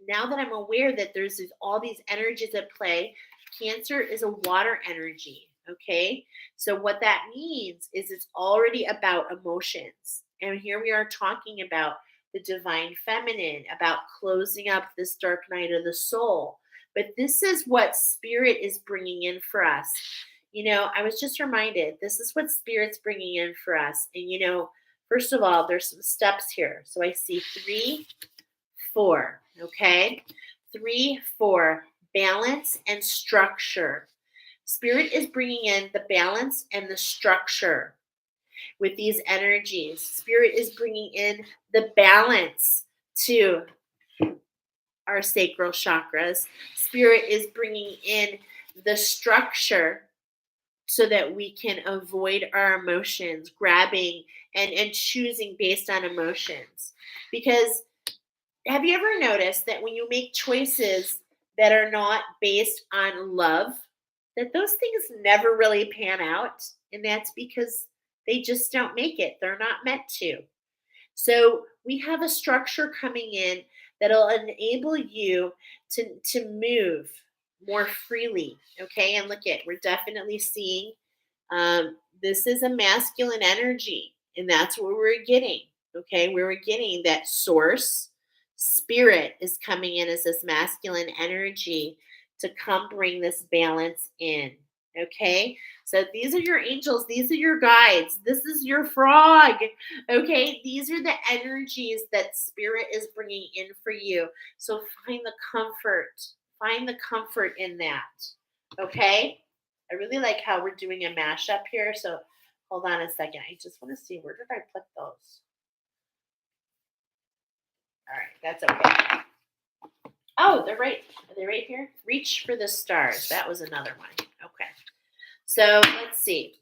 now that I'm aware that all these energies at play, Cancer is a water energy, okay? So what that means is it's already about emotions. And here we are talking about the divine feminine, about closing up this dark night of the soul. But this is what spirit is bringing in for us. I was just reminded, this is what spirit's bringing in for us. And, first of all, there's some steps here. So I see 3, 4, okay? 3, 4, balance and structure. Spirit is bringing in the balance and the structure with these energies. Spirit is bringing in the balance to our sacral chakras. Spirit is bringing in the structure so that we can avoid our emotions, grabbing and choosing based on emotions. Because have you ever noticed that when you make choices that are not based on love, that those things never really pan out? And that's because they just don't make it. They're not meant to. So we have a structure coming in that'll enable you to move more freely. Okay. And look we're definitely seeing this is a masculine energy, and that's what we're getting. Okay. We're getting that source spirit is coming in as this masculine energy to come bring this balance in. Okay. So these are your angels. These are your guides. This is your frog. Okay. These are the energies that spirit is bringing in for you. So find the comfort. Find the comfort in that. Okay. I really like how we're doing a mashup here. So hold on a second. I just want to see, where did I put those? All right. That's okay. Oh, they're right. Are they right here? Reach for the stars. That was another one. Okay. So let's see.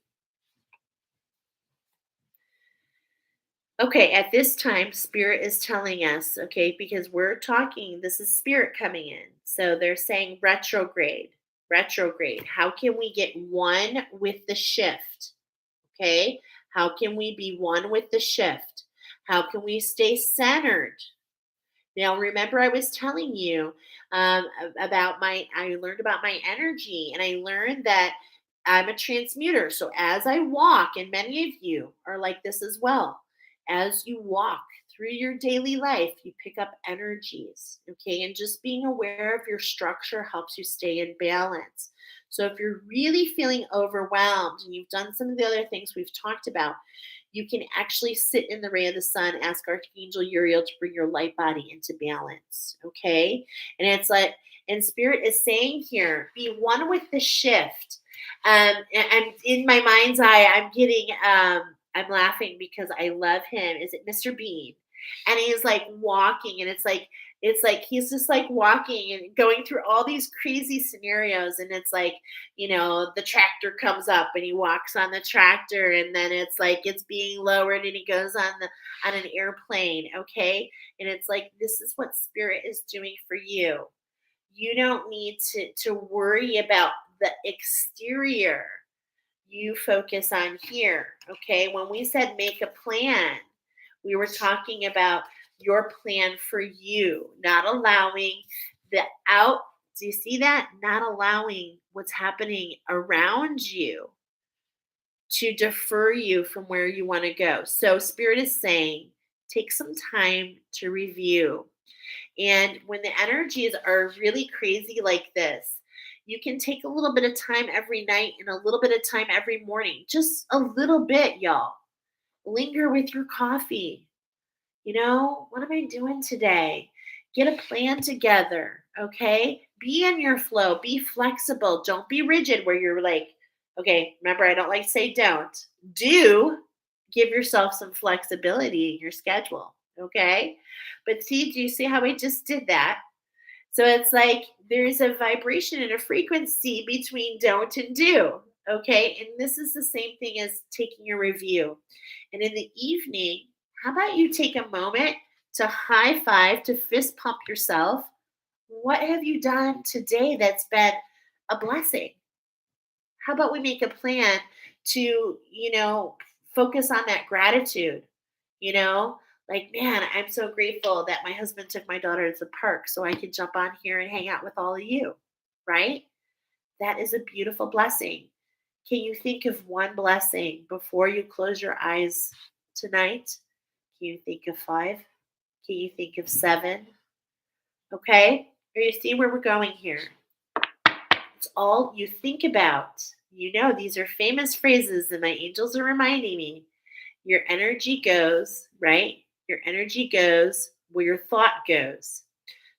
Okay, at this time, Spirit is telling us, okay, because we're talking, this is Spirit coming in. So they're saying retrograde, retrograde. How can we get one with the shift? Okay, how can we be one with the shift? How can we stay centered? Now, remember, I was telling you about I learned about my energy, and I learned that I'm a transmuter. So as I walk, and many of you are like this as well, as you walk through your daily life, you pick up energies. Okay. And just being aware of your structure helps you stay in balance. So if you're really feeling overwhelmed and you've done some of the other things we've talked about, you can actually sit in the ray of the sun, ask Archangel Uriel to bring your light body into balance. Okay. And it's like, and Spirit is saying here, be one with the shift. And in my mind's eye, I'm laughing because I love him. Is it Mr. Bean? And he's like walking, and it's like he's just like walking and going through all these crazy scenarios. And it's like, the tractor comes up and he walks on the tractor, and then it's like it's being lowered and he goes on an airplane, okay? And it's like this is what Spirit is doing for you. You don't need to worry about the exterior. You focus on here, okay? When we said make a plan, we were talking about your plan for you, not allowing the out. Do you see that? Not allowing what's happening around you to defer you from where you want to go. So, Spirit is saying, take some time to review. And when the energies are really crazy like this, you can take a little bit of time every night and a little bit of time every morning. Just a little bit, y'all. Linger with your coffee. What am I doing today? Get a plan together, okay? Be in your flow, be flexible. Don't be rigid where you're like, okay, remember, I don't like to say don't. Do give yourself some flexibility in your schedule, okay? But see, do you see how I just did that? So it's like there's a vibration and a frequency between don't and do. Okay. And this is the same thing as taking a review. And in the evening, how about you take a moment to high five, to fist pump yourself? What have you done today that's been a blessing? How about we make a plan to, focus on that gratitude? You know, like, man, I'm so grateful that my husband took my daughter to the park so I could jump on here and hang out with all of you, right? That is a beautiful blessing. Can you think of one blessing before you close your eyes tonight? Can you think of five? Can you think of seven? Okay. Or you see where we're going here? It's all you think about. These are famous phrases that my angels are reminding me. Your energy goes, right? Your energy goes where your thought goes.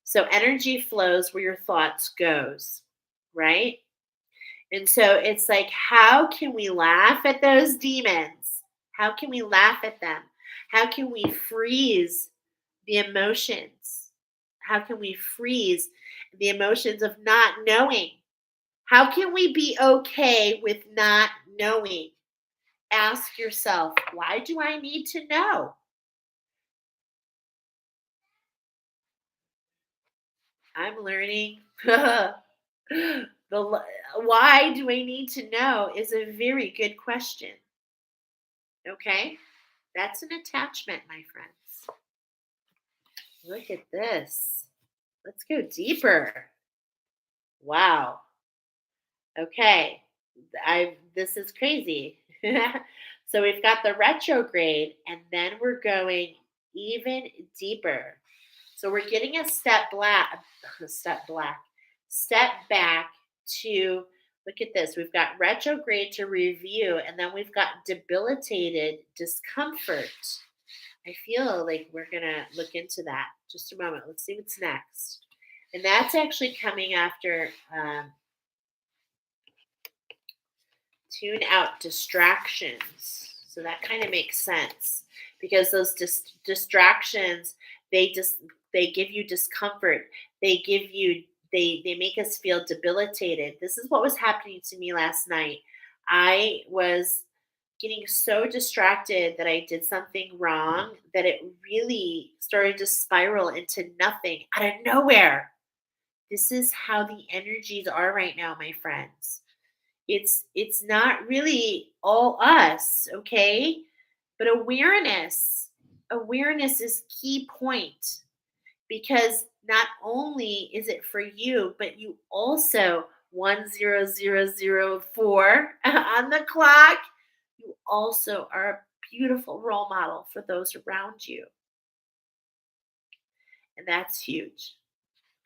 So energy flows where your thoughts goes, right? And so it's like, how can we laugh at those demons? How can we laugh at them? How can we freeze the emotions? How can we freeze the emotions of not knowing? How can we be okay with not knowing? Ask yourself, why do I need to know? I'm learning. Why do I need to know is a very good question. Okay? That's an attachment, my friends. Look at this. Let's go deeper. Wow. Okay. I This is crazy. So we've got the retrograde, and then we're going even deeper. So we're getting step back to look at this. We've got retrograde to review, and then we've got debilitated discomfort. I feel like we're gonna look into that. Just a moment. Let's see what's next. And that's actually coming after tune out distractions. So that kind of makes sense because those distractions, they give you discomfort. They give you they make us feel debilitated. This is what was happening to me last night. I was getting so distracted that I did something wrong that it really started to spiral into nothing out of nowhere. This is how the energies are right now, my friends. It's not really all us, okay? But awareness is key point, because not only is it for you, but you also 10004 on the clock, you also are a beautiful role model for those around you. And that's huge.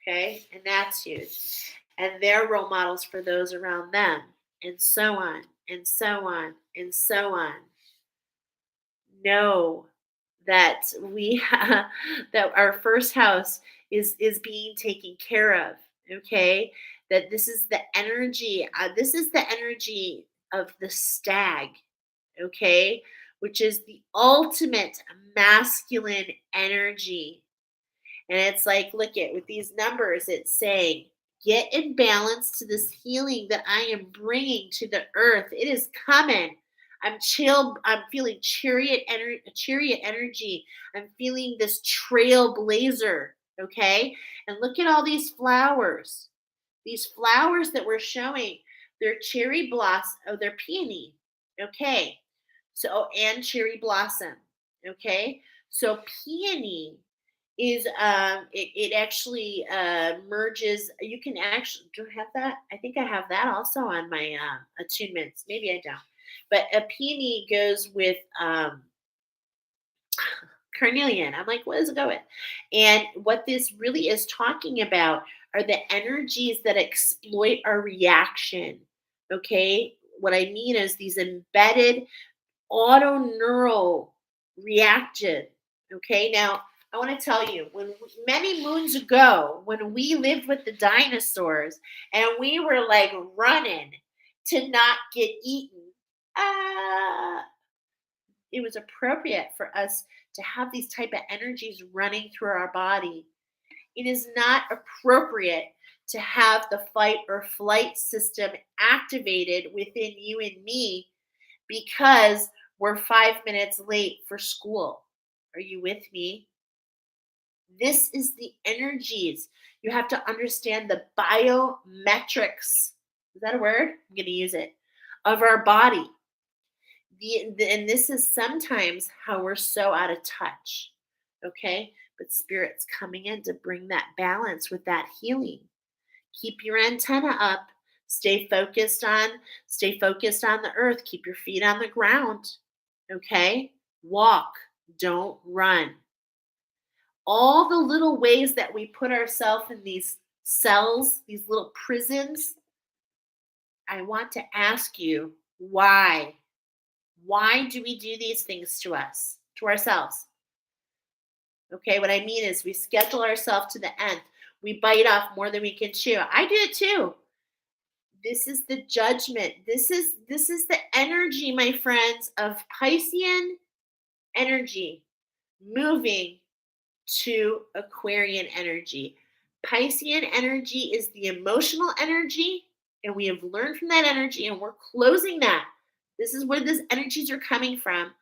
Okay? And that's huge. And they're role models for those around them, and so on, and so on, and so on. Know that that our first house is being taken care of. Okay, that this is the energy of the stag. Okay, which is the ultimate masculine energy. And it's like, look at with these numbers, it's saying, get in balance to this healing that I am bringing to the earth. It is coming. I'm chill. I'm feeling chariot energy. I'm feeling this trailblazer. Okay. And look at all these flowers. These flowers that we're showing, they're cherry blossom. Oh, they're peony. Okay. So, and cherry blossom. Okay. So peony is it actually merges. You can actually, do I have that? I think I have that also on my attunements. Maybe I don't. But a peony goes with carnelian. I'm like, what does it go with? And what this really is talking about are the energies that exploit our reaction. Okay, what I mean is these embedded autoneural reaction. Okay, now I want to tell you, many moons ago, when we lived with the dinosaurs and we were like running to not get eaten, uh, it was appropriate for us to have these type of energies running through our body. It is not appropriate to have the fight or flight system activated within you and me because we're 5 minutes late for school. Are you with me? This is the energies. You have to understand the biometrics. Is that a word? I'm going to use it. Of our body. And this is sometimes how we're so out of touch. Okay? But Spirit's coming in to bring that balance with that healing. Keep your antenna up. Stay focused on the earth. Keep your feet on the ground. Okay? Walk, don't run. All the little ways that we put ourselves in these cells, these little prisons, I want to ask you, why? Why do we do these things to us, to ourselves? Okay, what I mean is we schedule ourselves to the nth. We bite off more than we can chew. I do it too. This is the judgment. This is the energy, my friends, of Piscean energy moving to Aquarian energy. Piscean energy is the emotional energy, and we have learned from that energy, and we're closing that. This is where these energies are coming from.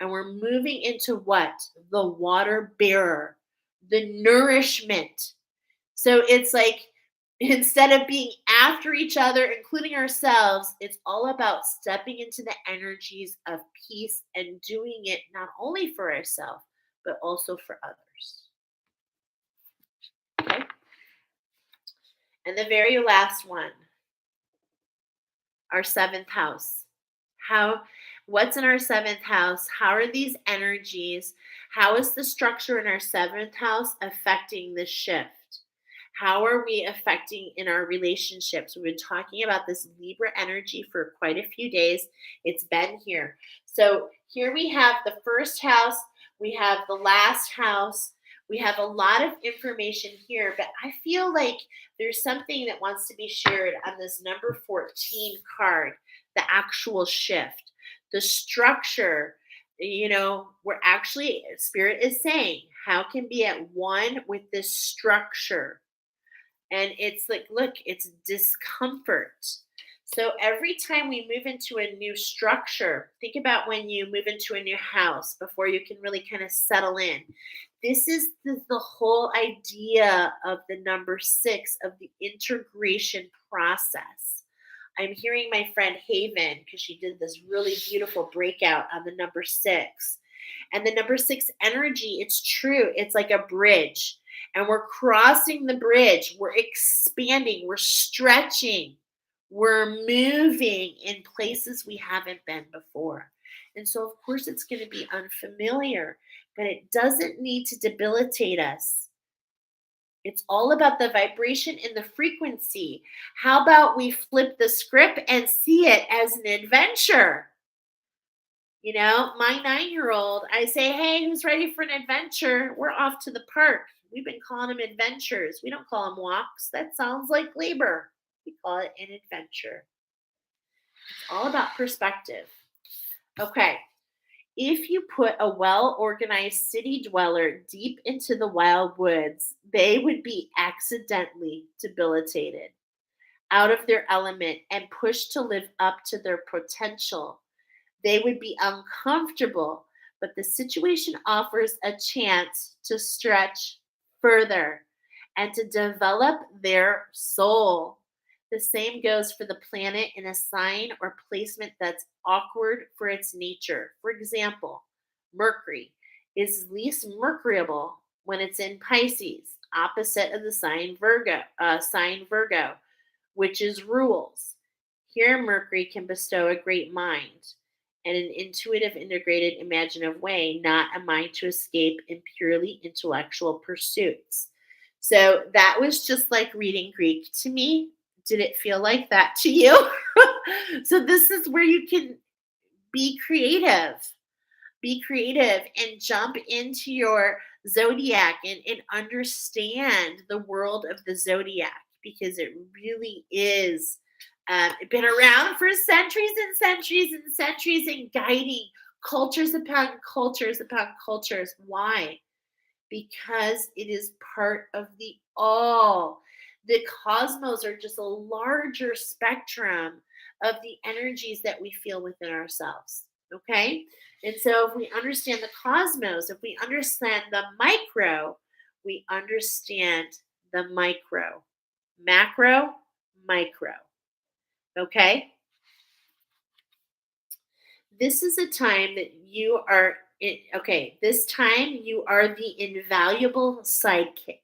And we're moving into what? The water bearer, the nourishment. So it's like, instead of being after each other, including ourselves, it's all about stepping into the energies of peace and doing it not only for ourselves, but also for others. Okay. And the very last one, our seventh house. What's in our seventh house? How are these energies? How is the structure in our seventh house affecting the shift? How are we affecting in our relationships? We've been talking about this Libra energy for quite a few days. It's been here. So here we have the first house. We have the last house. We have a lot of information here, but I feel like there's something that wants to be shared on this number 14 card, the actual shift, the structure. We're actually, Spirit is saying, how can be at one with this structure? And it's like, look, it's discomfort. So every time we move into a new structure, think about when you move into a new house before you can really kind of settle in. This is the whole idea of the number six of the integration process. I'm hearing my friend Haven, because she did this really beautiful breakout on the number six. And the number six energy, it's true. It's like a bridge. And we're crossing the bridge. We're expanding. We're stretching. We're moving in places we haven't been before. And so, of course, it's going to be unfamiliar, but it doesn't need to debilitate us. It's all about the vibration and the frequency. How about we flip the script and see it as an adventure? You know, my 9-year-old, I say, hey, who's ready for an adventure? We're off to the park. We've been calling them adventures. We don't call them walks. That sounds like labor. We call it an adventure. It's all about perspective. Okay. If you put a well organized city dweller deep into the wild woods, they would be accidentally debilitated, out of their element, and pushed to live up to their potential. They would be uncomfortable, but the situation offers a chance to stretch further and to develop their soul. The same goes for the planet in a sign or placement that's awkward for its nature. For example, Mercury is least mercuriable when it's in Pisces, opposite of the sign Virgo, which is rules. Here, Mercury can bestow a great mind and an intuitive, integrated, imaginative way, not a mind to escape in purely intellectual pursuits. So that was just like reading Greek to me. Did it feel like that to you? So this is where you can be creative. Be creative and jump into your zodiac and understand the world of the zodiac, because it really is been around for centuries and centuries and centuries and guiding cultures upon cultures upon cultures. Why? Because it is part of the all. The cosmos are just a larger spectrum of the energies that we feel within ourselves. Okay? And so if we understand the cosmos, if we understand the micro, we understand the micro. Macro, micro. Okay? This is a time that you are this time you are the invaluable sidekick.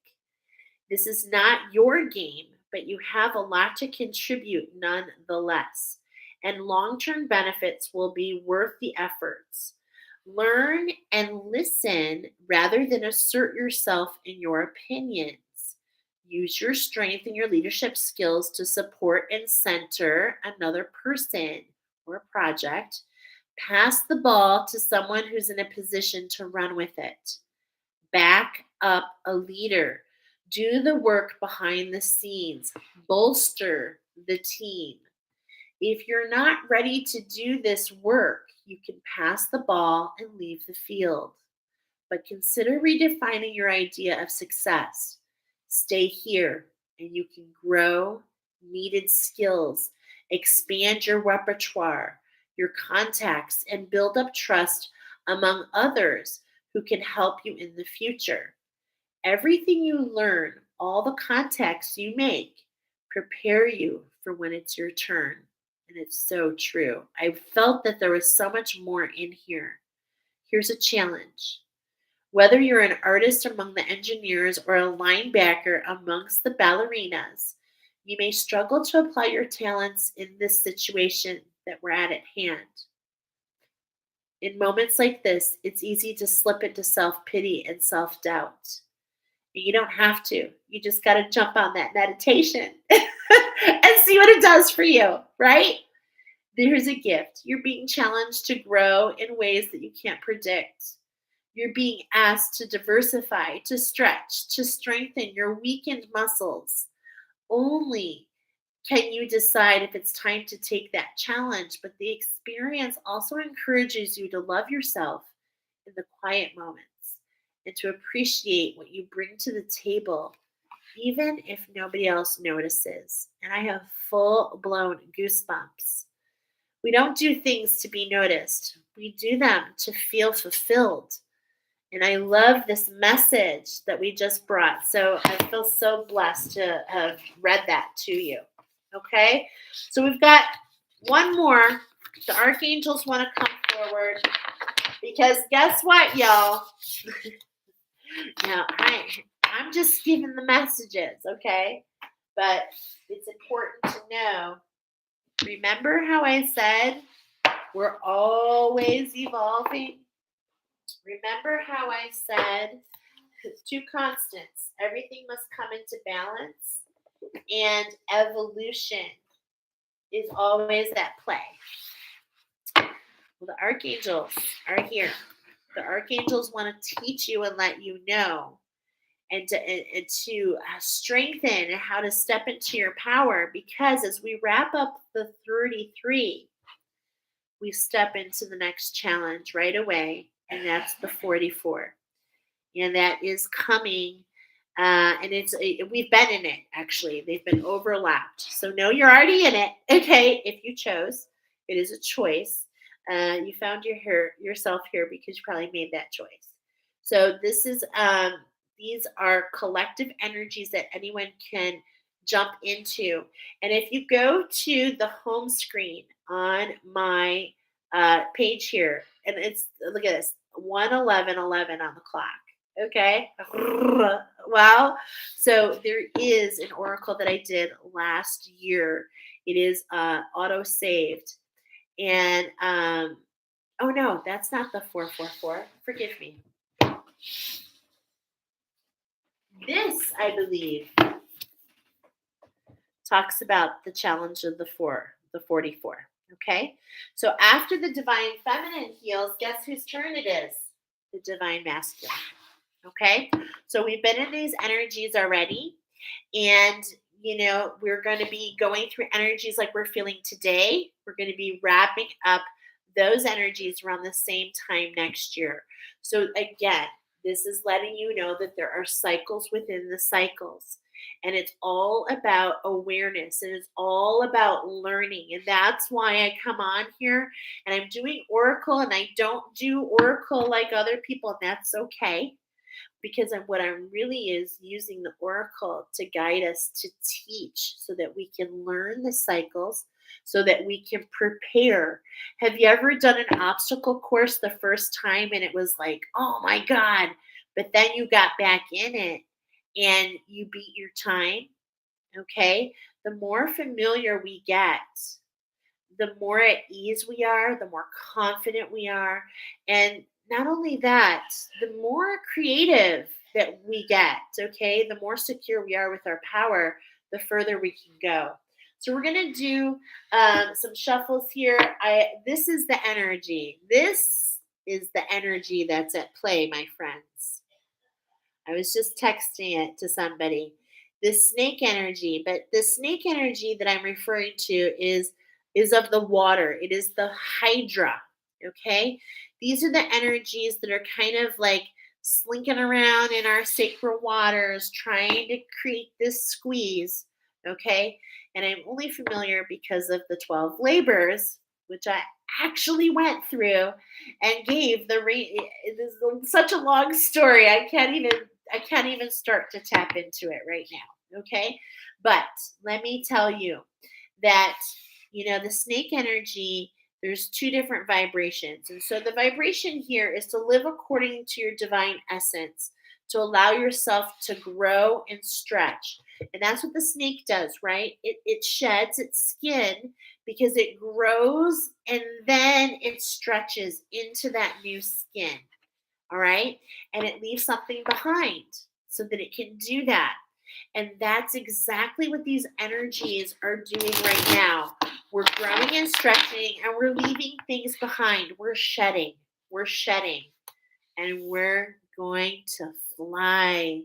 This is not your game, but you have a lot to contribute nonetheless. And long term benefits will be worth the efforts. Learn and listen rather than assert yourself in your opinions. Use your strength and your leadership skills to support and center another person or a project. Pass the ball to someone who's in a position to run with it. Back up a leader. Do the work behind the scenes. Bolster the team. If you're not ready to do this work, you can pass the ball and leave the field. But consider redefining your idea of success. Stay here and you can grow needed skills, expand your repertoire, your contacts, and build up trust among others who can help you in the future. Everything you learn, all the contacts you make, prepare you for when it's your turn. And it's so true. I felt that there was so much more in here. Here's a challenge. Whether you're an artist among the engineers or a linebacker amongst the ballerinas, you may struggle to apply your talents in this situation that we're at hand. In moments like this, it's easy to slip into self-pity and self-doubt. You don't have to. You just got to jump on that meditation and see what it does for you, right? There's a gift. You're being challenged to grow in ways that you can't predict. You're being asked to diversify, to stretch, to strengthen your weakened muscles. Only can you decide if it's time to take that challenge, but the experience also encourages you to love yourself in the quiet moments and to appreciate what you bring to the table even if nobody else notices. And I have full-blown goosebumps. We don't do things to be noticed. We do them to feel fulfilled. And I love this message that we just brought. So I feel so blessed to have read that to you. Okay? So we've got one more. The archangels want to come forward because guess what, y'all? Now, I'm just giving the messages, okay? But it's important to know. Remember how I said we're always evolving? Remember how I said two constants. Everything must come into balance, and evolution is always at play. Well, the archangels are here. The archangels want to teach you and let you know and to strengthen how to step into your power, because as we wrap up the 33, we step into the next challenge right away, and that's the 44. And that is coming. And we've been in it, actually. They've been overlapped. So no, you're already in it. Okay, if you chose, it is a choice. You found yourself here because you probably made that choice. So this is these are collective energies that anyone can jump into. And if you go to the home screen on my page here, and it's, look at this, 1:11:11 on the clock. Okay. Well, so there is an oracle that I did last year. It is auto saved. And oh no, that's not the 444. Forgive me. This, I believe, talks about the challenge of the 44. Okay. So after the divine feminine heals, guess whose turn it is? The divine masculine. Okay. So we've been in these energies already. And, we're going to be going through energies like we're feeling today. We're going to be wrapping up those energies around the same time next year. So again, this is letting you know that there are cycles within the cycles. And it's all about awareness, and it's all about learning. And that's why I come on here and I'm doing Oracle, and I don't do Oracle like other people, and that's okay. Because what I'm really is using the oracle to guide us to teach so that we can learn the cycles, so that we can prepare. Have you ever done an obstacle course the first time and it was like, oh my God, but then you got back in it and you beat your time? Okay. The more familiar we get, the more at ease we are, the more confident we are. And not only that, the more creative that we get, okay, the more secure we are with our power, the further we can go. So we're going to do some shuffles here. This is the energy. This is the energy that's at play, my friends. I was just texting it to somebody. This snake energy, but the snake energy that I'm referring to is of the water. It is the hydra. Okay, these are the energies that are kind of like slinking around in our sacred waters, trying to create this squeeze. Okay, and I'm only familiar because of the 12 labors, which I actually went through and gave the it is such a long story. I can't even start to tap into it right now. Okay, but let me tell you that the snake energy, there's two different vibrations. And so the vibration here is to live according to your divine essence, to allow yourself to grow and stretch. And that's what the snake does, right? It sheds its skin because it grows and then it stretches into that new skin. All right. And it leaves something behind so that it can do that. And that's exactly what these energies are doing right now. We're growing and stretching, and we're leaving things behind. We're shedding. And we're going to fly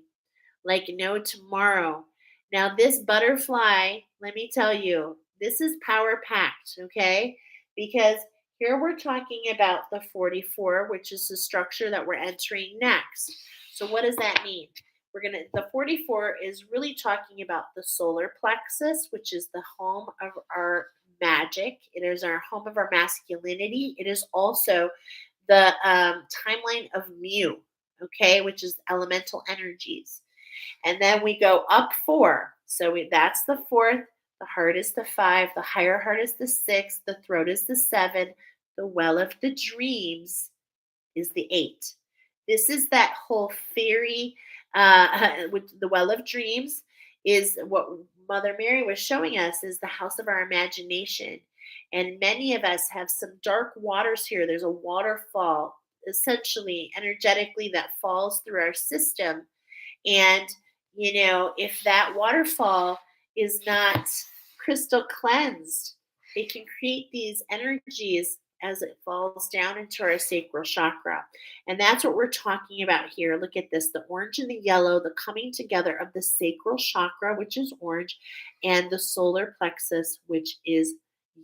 like no tomorrow. Now, this butterfly, let me tell you, this is power packed, okay? Because here we're talking about the 44, which is the structure that we're entering next. So what does that mean? The 44 is really talking about the solar plexus, which is the home of our magic. It is our home of our masculinity. It is also the timeline of mu, okay, which is elemental energies. And then we go up four. So that's the fourth. The heart is the five. The higher heart is the six. The throat is the seven. The well of the dreams is the eight. This is that whole theory. With the well of dreams is what Mother Mary was showing us is the house of our imagination. And many of us have some dark waters here. There's a waterfall, essentially, energetically, that falls through our system. And, if that waterfall is not crystal cleansed, it can create these energies as it falls down into our sacral chakra. And that's what we're talking about here. Look at this, the orange and the yellow, the coming together of the sacral chakra, which is orange, and the solar plexus, which is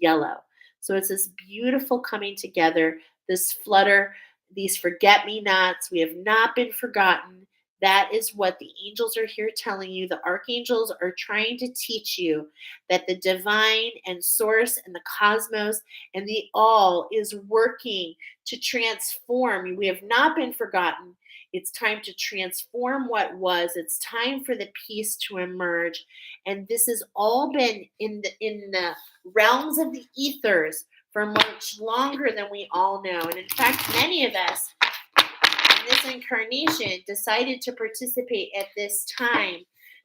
yellow. So it's this beautiful coming together, this flutter, these forget me nots. We have not been forgotten. That is what the angels are here telling you. The archangels are trying to teach you that the divine and source and the cosmos and the all is working to transform. We have not been forgotten. It's time to transform what was. It's time for the peace to emerge. And this has all been in the realms of the ethers for much longer than we all know. And in fact, many of us in this incarnation decided to participate at this time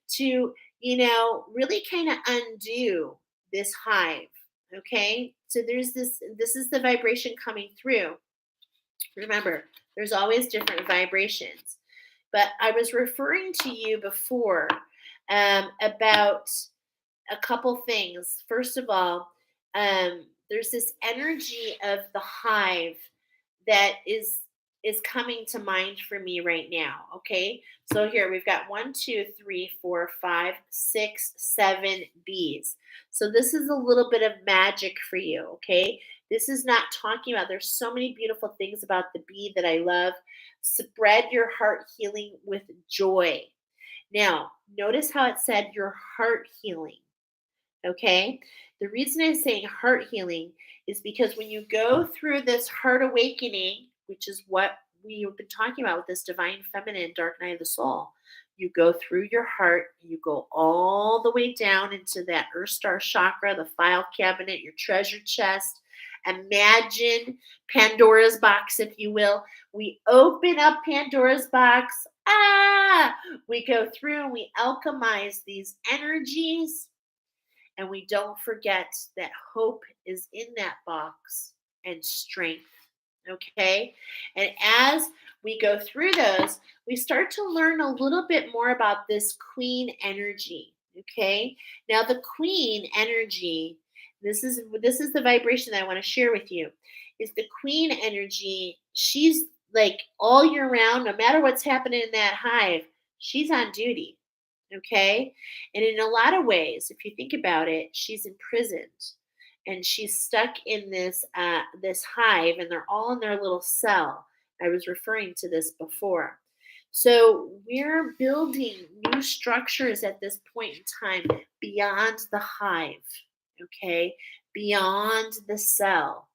to, really kind of undo this hive. Okay. So this is the vibration coming through. Remember, there's always different vibrations. But I was referring to you before about a couple things. First of all, there's this energy of the hive that is coming to mind for me right now. Okay, so here we've got 1, 2, 3, 4, 5, 6, 7 bees. So this is a little bit of magic for you. Okay, this is not talking about. There's so many beautiful things about the bee that I love. Spread your heart healing with joy. Now, notice how it said your heart healing. Okay. The reason I'm saying heart healing is because when you go through this heart awakening, which is what we've been talking about with this divine feminine dark night of the soul, you go through your heart, you go all the way down into that earth star chakra, the file cabinet, your treasure chest. Imagine Pandora's box, if you will. We open up Pandora's box. We go through and we alchemize these energies. And we don't forget that hope is in that box and strength. Okay. And as we go through those, we start to learn a little bit more about this queen energy. Okay. Now, the queen energy, this is the vibration that I want to share with you, is the queen energy. She's like all year round, no matter what's happening in that hive, she's on duty. Okay. And in a lot of ways, if you think about it, she's imprisoned and she's stuck in this hive, and they're all in their little cell. I was referring to this before. So we're building new structures at this point in time beyond the hive, okay, beyond the cell.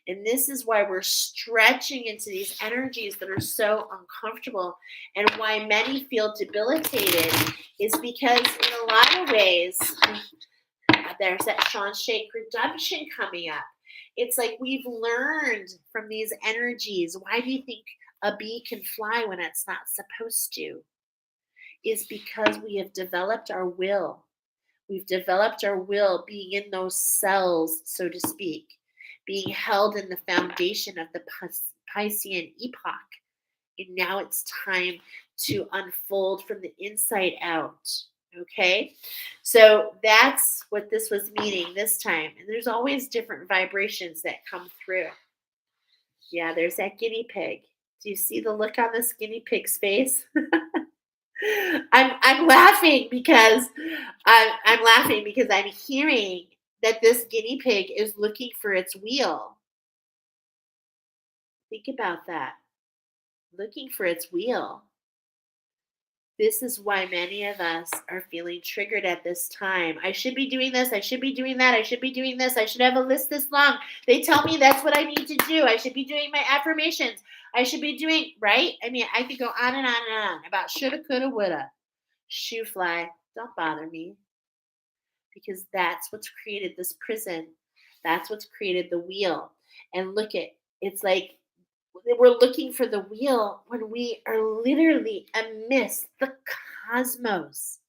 And this is why we're stretching into these energies that are so uncomfortable, and why many feel debilitated is because in a lot of ways, there's that Shawshank redemption coming up. It's like we've learned from these energies. Why do you think a bee can fly when it's not supposed to? Is because we have developed our will. We've developed our will being in those cells, so to speak, being held in the foundation of the Piscean epoch. And now it's time to unfold from the inside out. Okay, so that's what this was meaning this time. And there's always different vibrations that come through. Yeah, there's that guinea pig. Do you see the look on this guinea pig's face? I'm laughing because I'm laughing because I'm hearing that this guinea pig is looking for its wheel. Think about that. Looking for its wheel. This is why many of us are feeling triggered at this time. I should be doing this. I should be doing that. I should be doing this. I should have a list this long. They tell me that's what I need to do. I should be doing my affirmations. I should be doing, right? I mean, I could go on and on and on about shoulda, coulda, woulda. Shoo fly, don't bother me, because that's what's created this prison. That's what's created the wheel. And look at, it's like we're looking for the wheel when we are literally amidst the cosmos.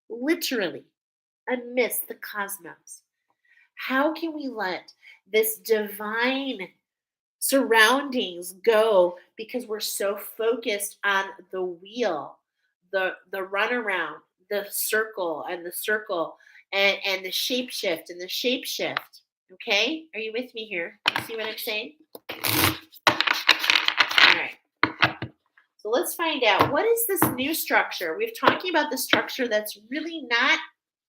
Literally amidst the cosmos. How can we let this divine surroundings go because we're so focused on the wheel, the runaround, the circle and the circle, and the shape shift and the shape shift? Okay, are you with me here? You see what I'm saying? All right. So let's find out, what is this new structure? We've talking about the structure that's really not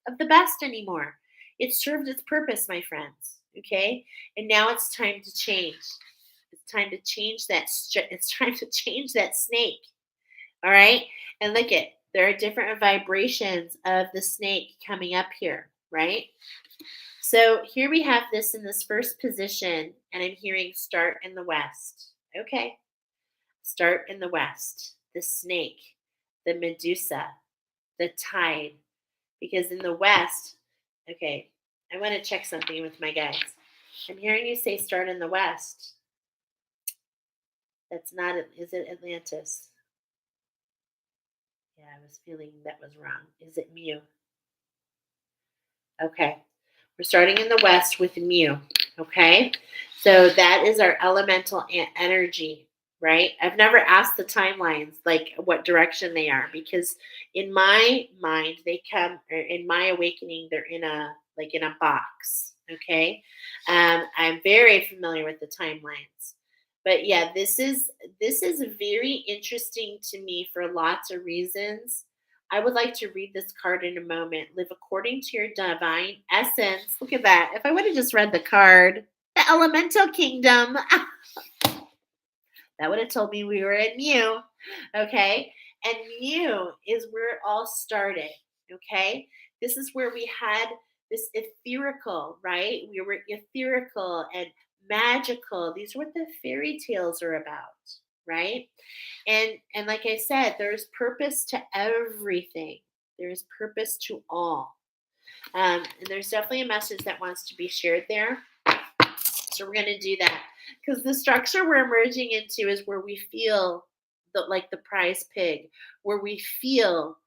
of the best anymore. It served its purpose, my friends. Okay, and now it's time to change. It's time to change that. It's time to change that snake. All right, and look at, there are different vibrations of the snake coming up here, right? So here we have this in this first position, and I'm hearing start in the west. Okay, start in the west. The snake, the Medusa, the tide, because in the west, okay, I want to check something with my guys. I'm hearing you say start in the west. That's not, is it Atlantis? Yeah, I was feeling that was wrong. Is it Mu? Okay. We're starting in the west with Mu. Okay. So that is our elemental energy, right? I've never asked the timelines, like what direction they are, because in my mind, they come, or in my awakening, they're in a, like in a box. Okay. I'm very familiar with the timelines. But yeah, this is very interesting to me for lots of reasons. I would like to read this card in a moment. Live according to your divine essence. Look at that. If I would have just read the card, the elemental kingdom, that would have told me we were in Mu. Okay. And Mu is where it all started. Okay. This is where we had this etherical, right? We were etherical and magical. These are what the fairy tales are about, right? And like I said, there's purpose to everything. There's purpose to all. And there's definitely a message that wants to be shared there. So we're going to do that, because the structure we're emerging into is where we feel like the prize pig, where we feel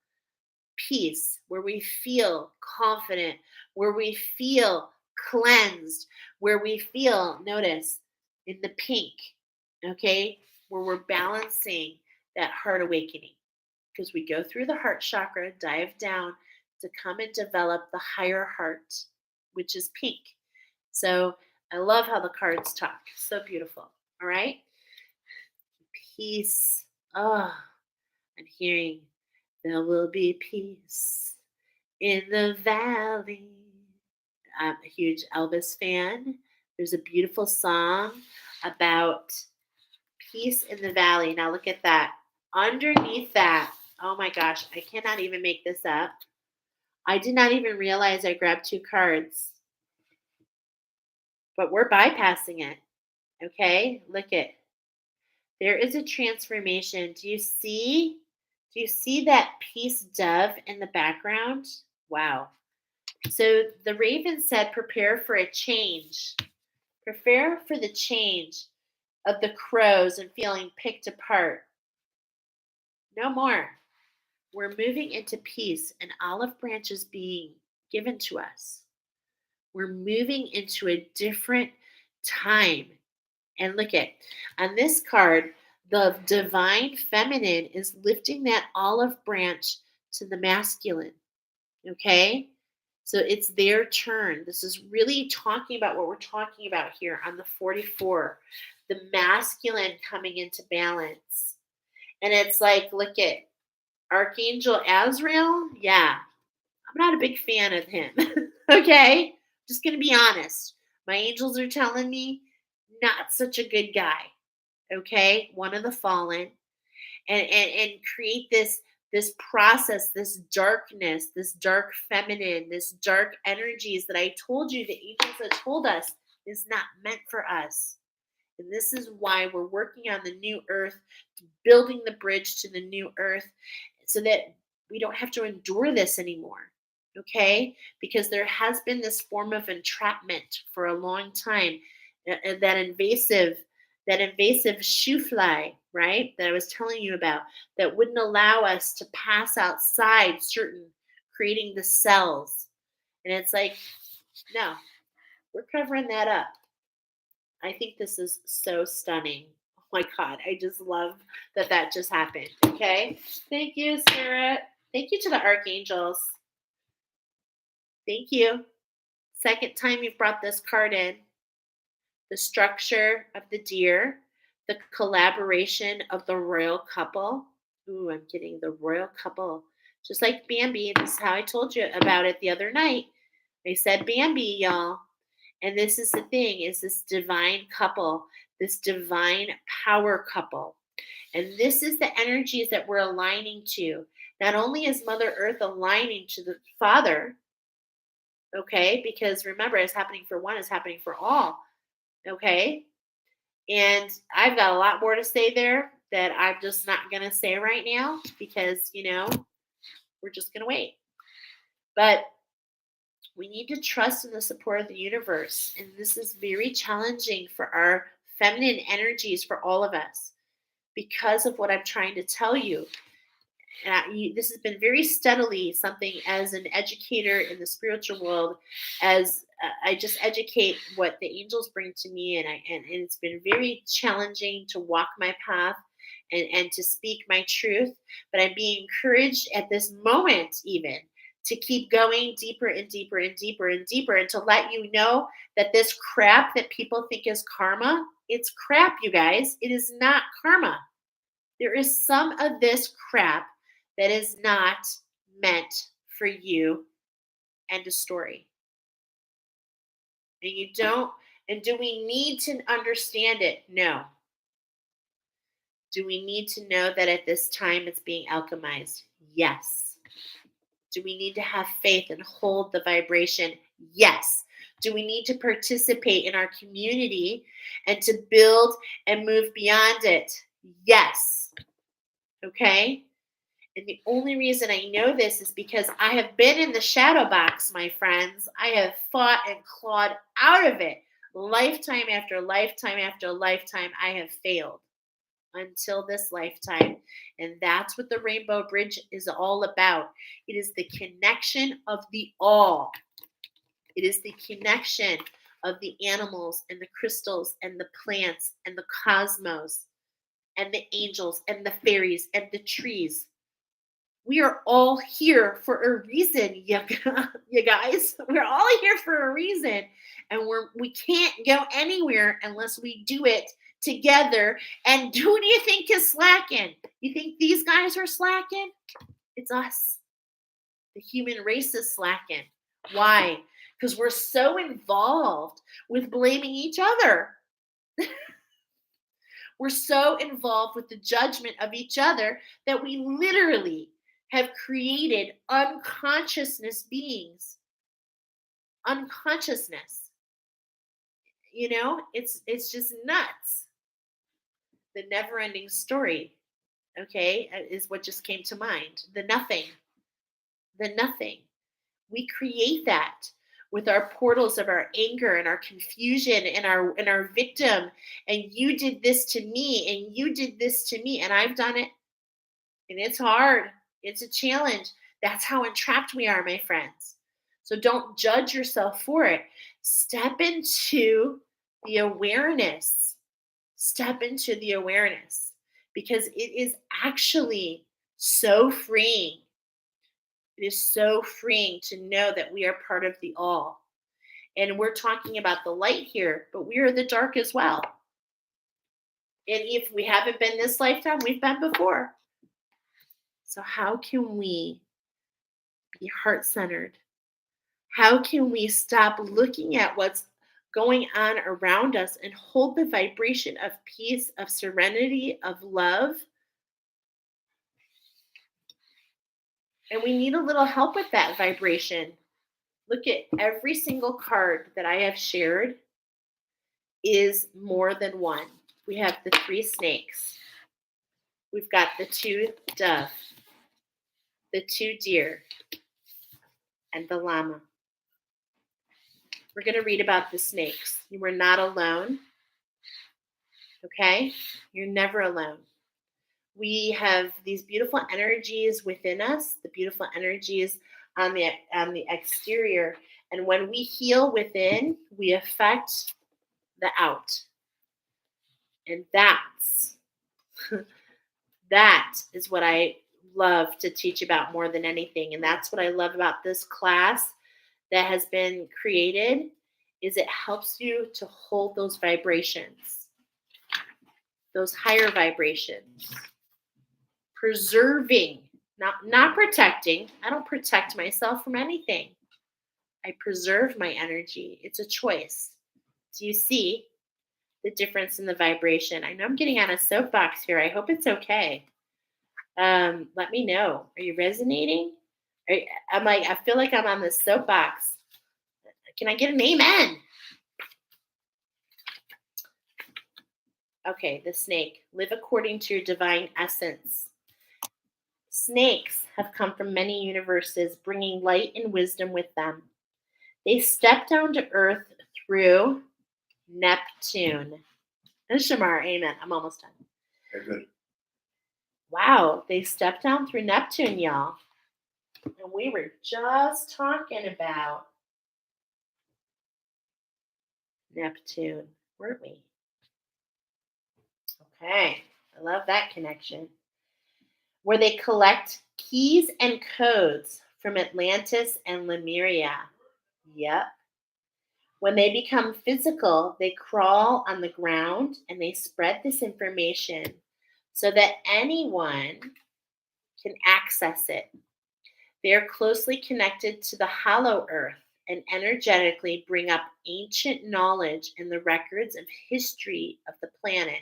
peace, where we feel confident, where we feel cleansed, where we feel, notice, in the pink, okay, where we're balancing that heart awakening, because we go through the heart chakra, dive down to come and develop the higher heart, which is pink. So I love how the cards talk. So beautiful. All right. Peace. Oh, I'm hearing there will be peace in the valley. I'm a huge Elvis fan. There's a beautiful song about peace in the valley. Now look at that. Underneath that, oh my gosh, I cannot even make this up. I did not even realize I grabbed two cards, but we're bypassing it. Okay, look at, there is a transformation. Do you see? Do you see that peace dove in the background? Wow. So the raven said, prepare for a change. Prepare for the change of the crows and feeling picked apart. No more. We're moving into peace and olive branches being given to us. We're moving into a different time. And look at, on this card, the divine feminine is lifting that olive branch to the masculine. Okay? So it's their turn. This is really talking about what we're talking about here on the 44, the masculine coming into balance. And it's like, look at Archangel Azrael. Yeah, I'm not a big fan of him. Okay? Just going to be honest. My angels are telling me not such a good guy. Okay? One of the fallen. And create this this process, this darkness, this dark feminine, this dark energies that I told you, the angels had told us, is not meant for us. And this is why we're working on the new earth, building the bridge to the new earth so that we don't have to endure this anymore. Okay? Because there has been this form of entrapment for a long time. That invasive shoe fly, right? That I was telling you about, that wouldn't allow us to pass outside certain, creating the cells. And it's like, no, we're covering that up. I think this is so stunning. Oh my God, I just love that that just happened. Okay. Thank you, Sarah. Thank you to the archangels. Thank you. Second time you've brought this card in. The structure of the deer, the collaboration of the royal couple. Ooh, I'm getting the royal couple. Just like Bambi. This is how I told you about it the other night. I said Bambi, y'all. And this is the thing, is this divine couple, this divine power couple. And this is the energies that we're aligning to. Not only is Mother Earth aligning to the Father, okay, because remember, it's happening for one, it's happening for all, okay? And I've got a lot more to say there that I'm just not going to say right now because, we're just going to wait. But we need to trust in the support of the universe. And this is very challenging for our feminine energies, for all of us, because of what I'm trying to tell you. This has been very steadily something, as an educator in the spiritual world, as I just educate what the angels bring to me. And it's been very challenging to walk my path and to speak my truth. But I'm being encouraged at this moment, even, to keep going deeper and deeper and deeper and deeper, and to let you know that this crap that people think is karma, it's crap, you guys. It is not karma. There is some of this crap that is not meant for you. End of story. And you don't, and do we need to understand it? No. Do we need to know that at this time it's being alchemized? Yes. Do we need to have faith and hold the vibration? Yes. Do we need to participate in our community and to build and move beyond it? Yes. Okay? And the only reason I know this is because I have been in the shadow box, my friends. I have fought and clawed out of it. Lifetime after lifetime after lifetime, I have failed until this lifetime. And that's what the Rainbow Bridge is all about. It is the connection of the all. It is the connection of the animals and the crystals and the plants and the cosmos and the angels and the fairies and the trees. We are all here for a reason, you guys. We're all here for a reason. And we can't go anywhere unless we do it together. And who do you think is slacking? You think these guys are slacking? It's us. The human race is slacking. Why? Because we're so involved with blaming each other. We're so involved with the judgment of each other that we literally have created unconsciousness beings. Unconsciousness. It's just nuts. The never-ending story, okay, is what just came to mind. The nothing. The nothing. We create that with our portals of our anger and our confusion and our victim. And you did this to me, and you did this to me, and I've done it. And it's hard. It's a challenge. That's how entrapped we are, my friends. So don't judge yourself for it. Step into the awareness. Step into the awareness, because it is actually so freeing. It is so freeing to know that we are part of the all. And we're talking about the light here, but we are the dark as well. And if we haven't been this lifetime, we've been before. So how can we be heart-centered? How can we stop looking at what's going on around us and hold the vibration of peace, of serenity, of love? And we need a little help with that vibration. Look at every single card that I have shared is more than one. We have the 3 snakes. We've got the 2 dove, the 2 deer, and the llama. We're going to read about the snakes. You are not alone. Okay? You're never alone. We have these beautiful energies within us, the beautiful energies on the exterior. And when we heal within, we affect the out. And that is what I love to teach about more than anything. And that's what I love about this class that has been created is it helps you to hold those vibrations, those higher vibrations, preserving, not protecting. I don't protect myself from anything. I preserve my energy. It's a choice. Do you see the difference in the vibration? I know I'm getting on a soapbox here. I hope it's okay. Let me know. Are you resonating? I feel like I'm on this soapbox. Can I get an amen? Okay, the snake. Live according to your divine essence. Snakes have come from many universes, bringing light and wisdom with them. They step down to earth through Neptune. And Shamar, amen. I'm almost done. Very good. Wow, they stepped down through Neptune, y'all. And we were just talking about Neptune, weren't we? Okay, I love that connection. Where they collect keys and codes from Atlantis and Lemuria. Yep. When they become physical, they crawl on the ground and they spread this information so that anyone can access it. They are closely connected to the hollow earth and energetically bring up ancient knowledge and the records of history of the planet.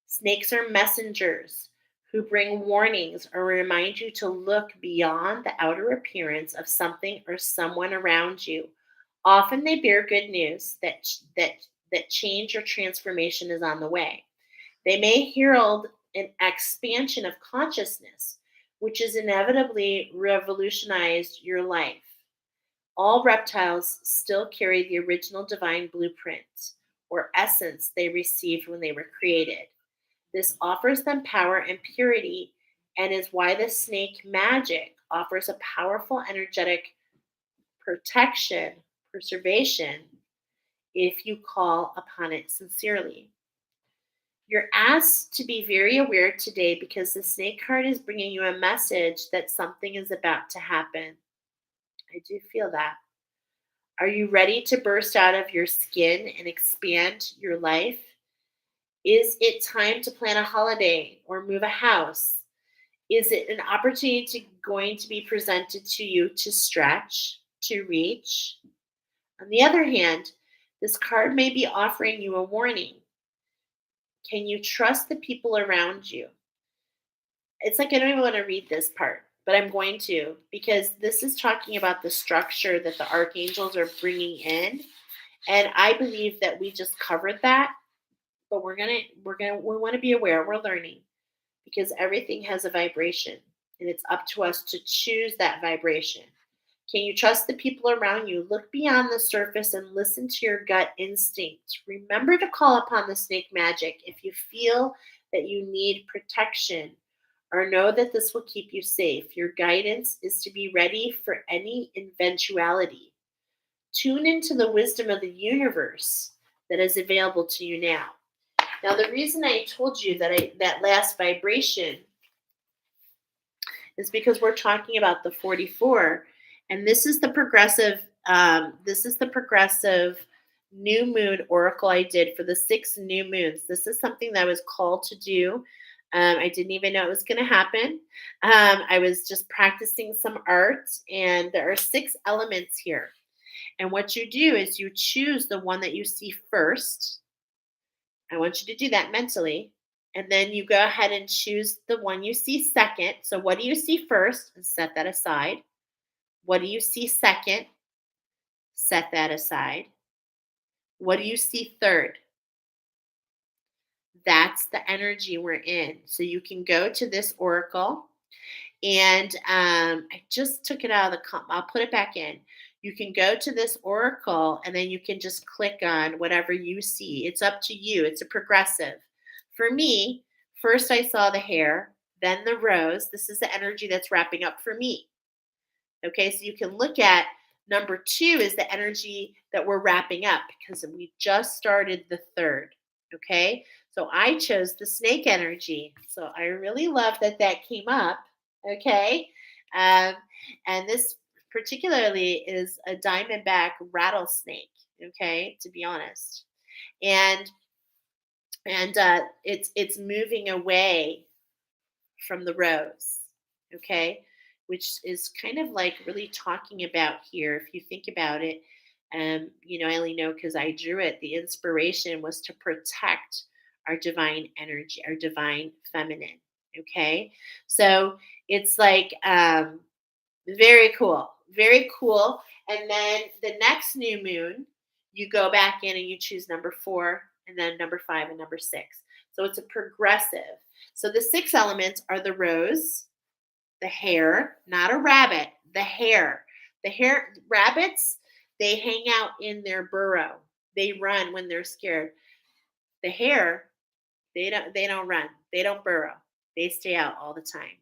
Snakes are messengers who bring warnings or remind you to look beyond the outer appearance of something or someone around you. Often they bear good news that change or transformation is on the way. They may herald an expansion of consciousness, which has inevitably revolutionized your life. All reptiles still carry the original divine blueprint or essence they received when they were created. This offers them power and purity, and is why the snake magic offers a powerful energetic protection, preservation, if you call upon it sincerely. You're asked to be very aware today because the snake card is bringing you a message that something is about to happen. I do feel that. Are you ready to burst out of your skin and expand your life? Is it time to plan a holiday or move a house? Is it an opportunity going to be presented to you to stretch, to reach? On the other hand, this card may be offering you a warning. Can you trust the people around you? It's like I don't even want to read this part, but I'm going to because this is talking about the structure that the archangels are bringing in, and I believe that we just covered that. But we want to be aware. We're learning because everything has a vibration, and it's up to us to choose that vibration. Can you trust the people around you? Look beyond the surface and listen to your gut instinct. Remember to call upon the snake magic if you feel that you need protection or know that this will keep you safe. Your guidance is to be ready for any eventuality. Tune into the wisdom of the universe that is available to you now. Now, the reason I told you that last vibration is because we're talking about the 44, and this is the progressive. New moon oracle I did for the 6 new moons. This is something that I was called to do. I didn't even know it was going to happen. I was just practicing some art, and there are 6 elements here. And what you do is you choose the one that you see first. I want you to do that mentally. And then you go ahead and choose the one you see second. So, what do you see first? And set that aside. What do you see second? Set that aside. What do you see third? That's the energy we're in. So, you can go to this oracle. And I just took it out of the I'll put it back in. You can go to this oracle and then you can just click on whatever you see. It's up to you. It's a progressive. For me, first I saw the hare, then the rose. This is the energy that's wrapping up for me. Okay, so you can look at number 2 is the energy that we're wrapping up because we just started the third. Okay, so I chose the snake energy. So I really love that that came up. Okay, um, and this particularly is a diamondback rattlesnake. Okay, to be honest, and it's moving away from the rose, okay, which is kind of like really talking about here. If you think about it, I only know because I drew it. The inspiration was to protect our divine energy, our divine feminine. Okay, so it's like very cool, very cool. And then the next new moon, you go back in and you choose number 4, and then number 5 and number 6. So it's a progressive. So the 6 elements are the rose, the hare, not a rabbit, the hare. The hare, rabbits, they hang out in their burrow. They run when they're scared. The hare, they don't run. They don't burrow. They stay out all the time.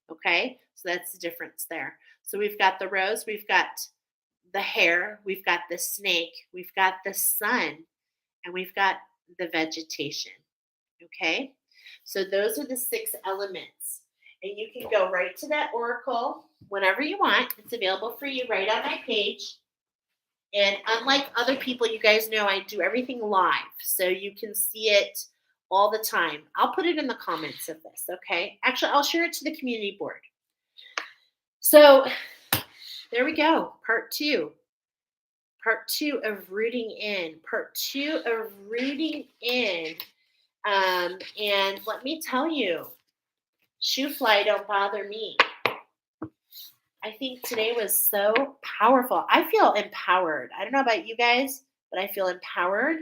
Okay? So that's the difference there. So we've got the rose, we've got the hare, we've got the snake, we've got the sun, and we've got the vegetation. Okay? So those are the 6 elements. And you can go right to that oracle whenever you want. It's available for you right on my page. And unlike other people, you guys know I do everything live. So you can see it all the time. I'll put it in the comments of this, okay? Actually, I'll share it to the community board. So there we go. Part 2. Part 2 of rooting in. Part 2 of rooting in. And let me tell you, shoe fly don't bother me. I think today was so powerful. I feel empowered. I don't know about you guys, but I feel empowered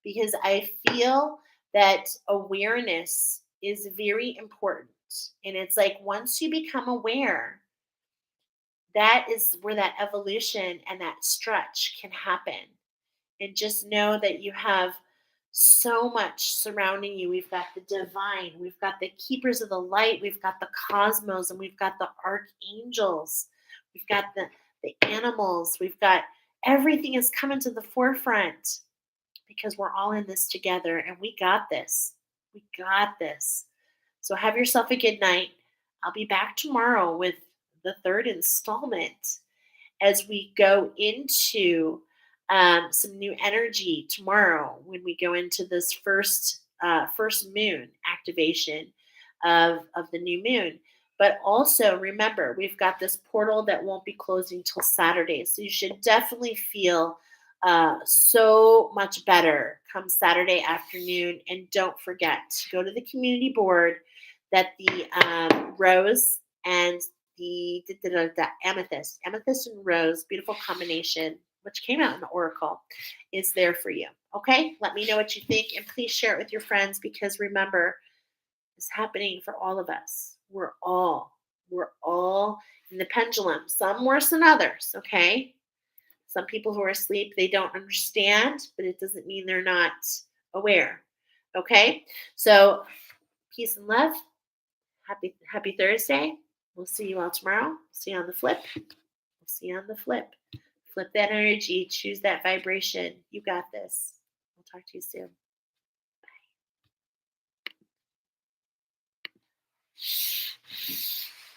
because I feel that awareness is very important. And it's like once you become aware, that is where that evolution and that stretch can happen. And just know that you have so much surrounding you. We've got the divine, we've got the keepers of the light, we've got the cosmos, and we've got the archangels, we've got the animals, we've got everything is coming to the forefront because we're all in this together and we got this. We got this. So have yourself a good night. I'll be back tomorrow with the 3rd installment as we go into some new energy tomorrow when we go into this first moon activation of the new moon. But also remember, we've got this portal that won't be closing till Saturday, so you should definitely feel so much better come Saturday afternoon. And don't forget to go to the community board that the rose and the amethyst and rose, beautiful combination, which came out in the oracle, is there for you. Okay, let me know what you think, and please share it with your friends because remember, it's happening for all of us. We're all in the pendulum. Some worse than others. Okay, some people who are asleep, they don't understand, but it doesn't mean they're not aware. Okay, so peace and love. Happy Thursday. We'll see you all tomorrow. See you on the flip. We'll see you on the flip. Flip that energy. Choose that vibration. You got this. We'll talk to you soon.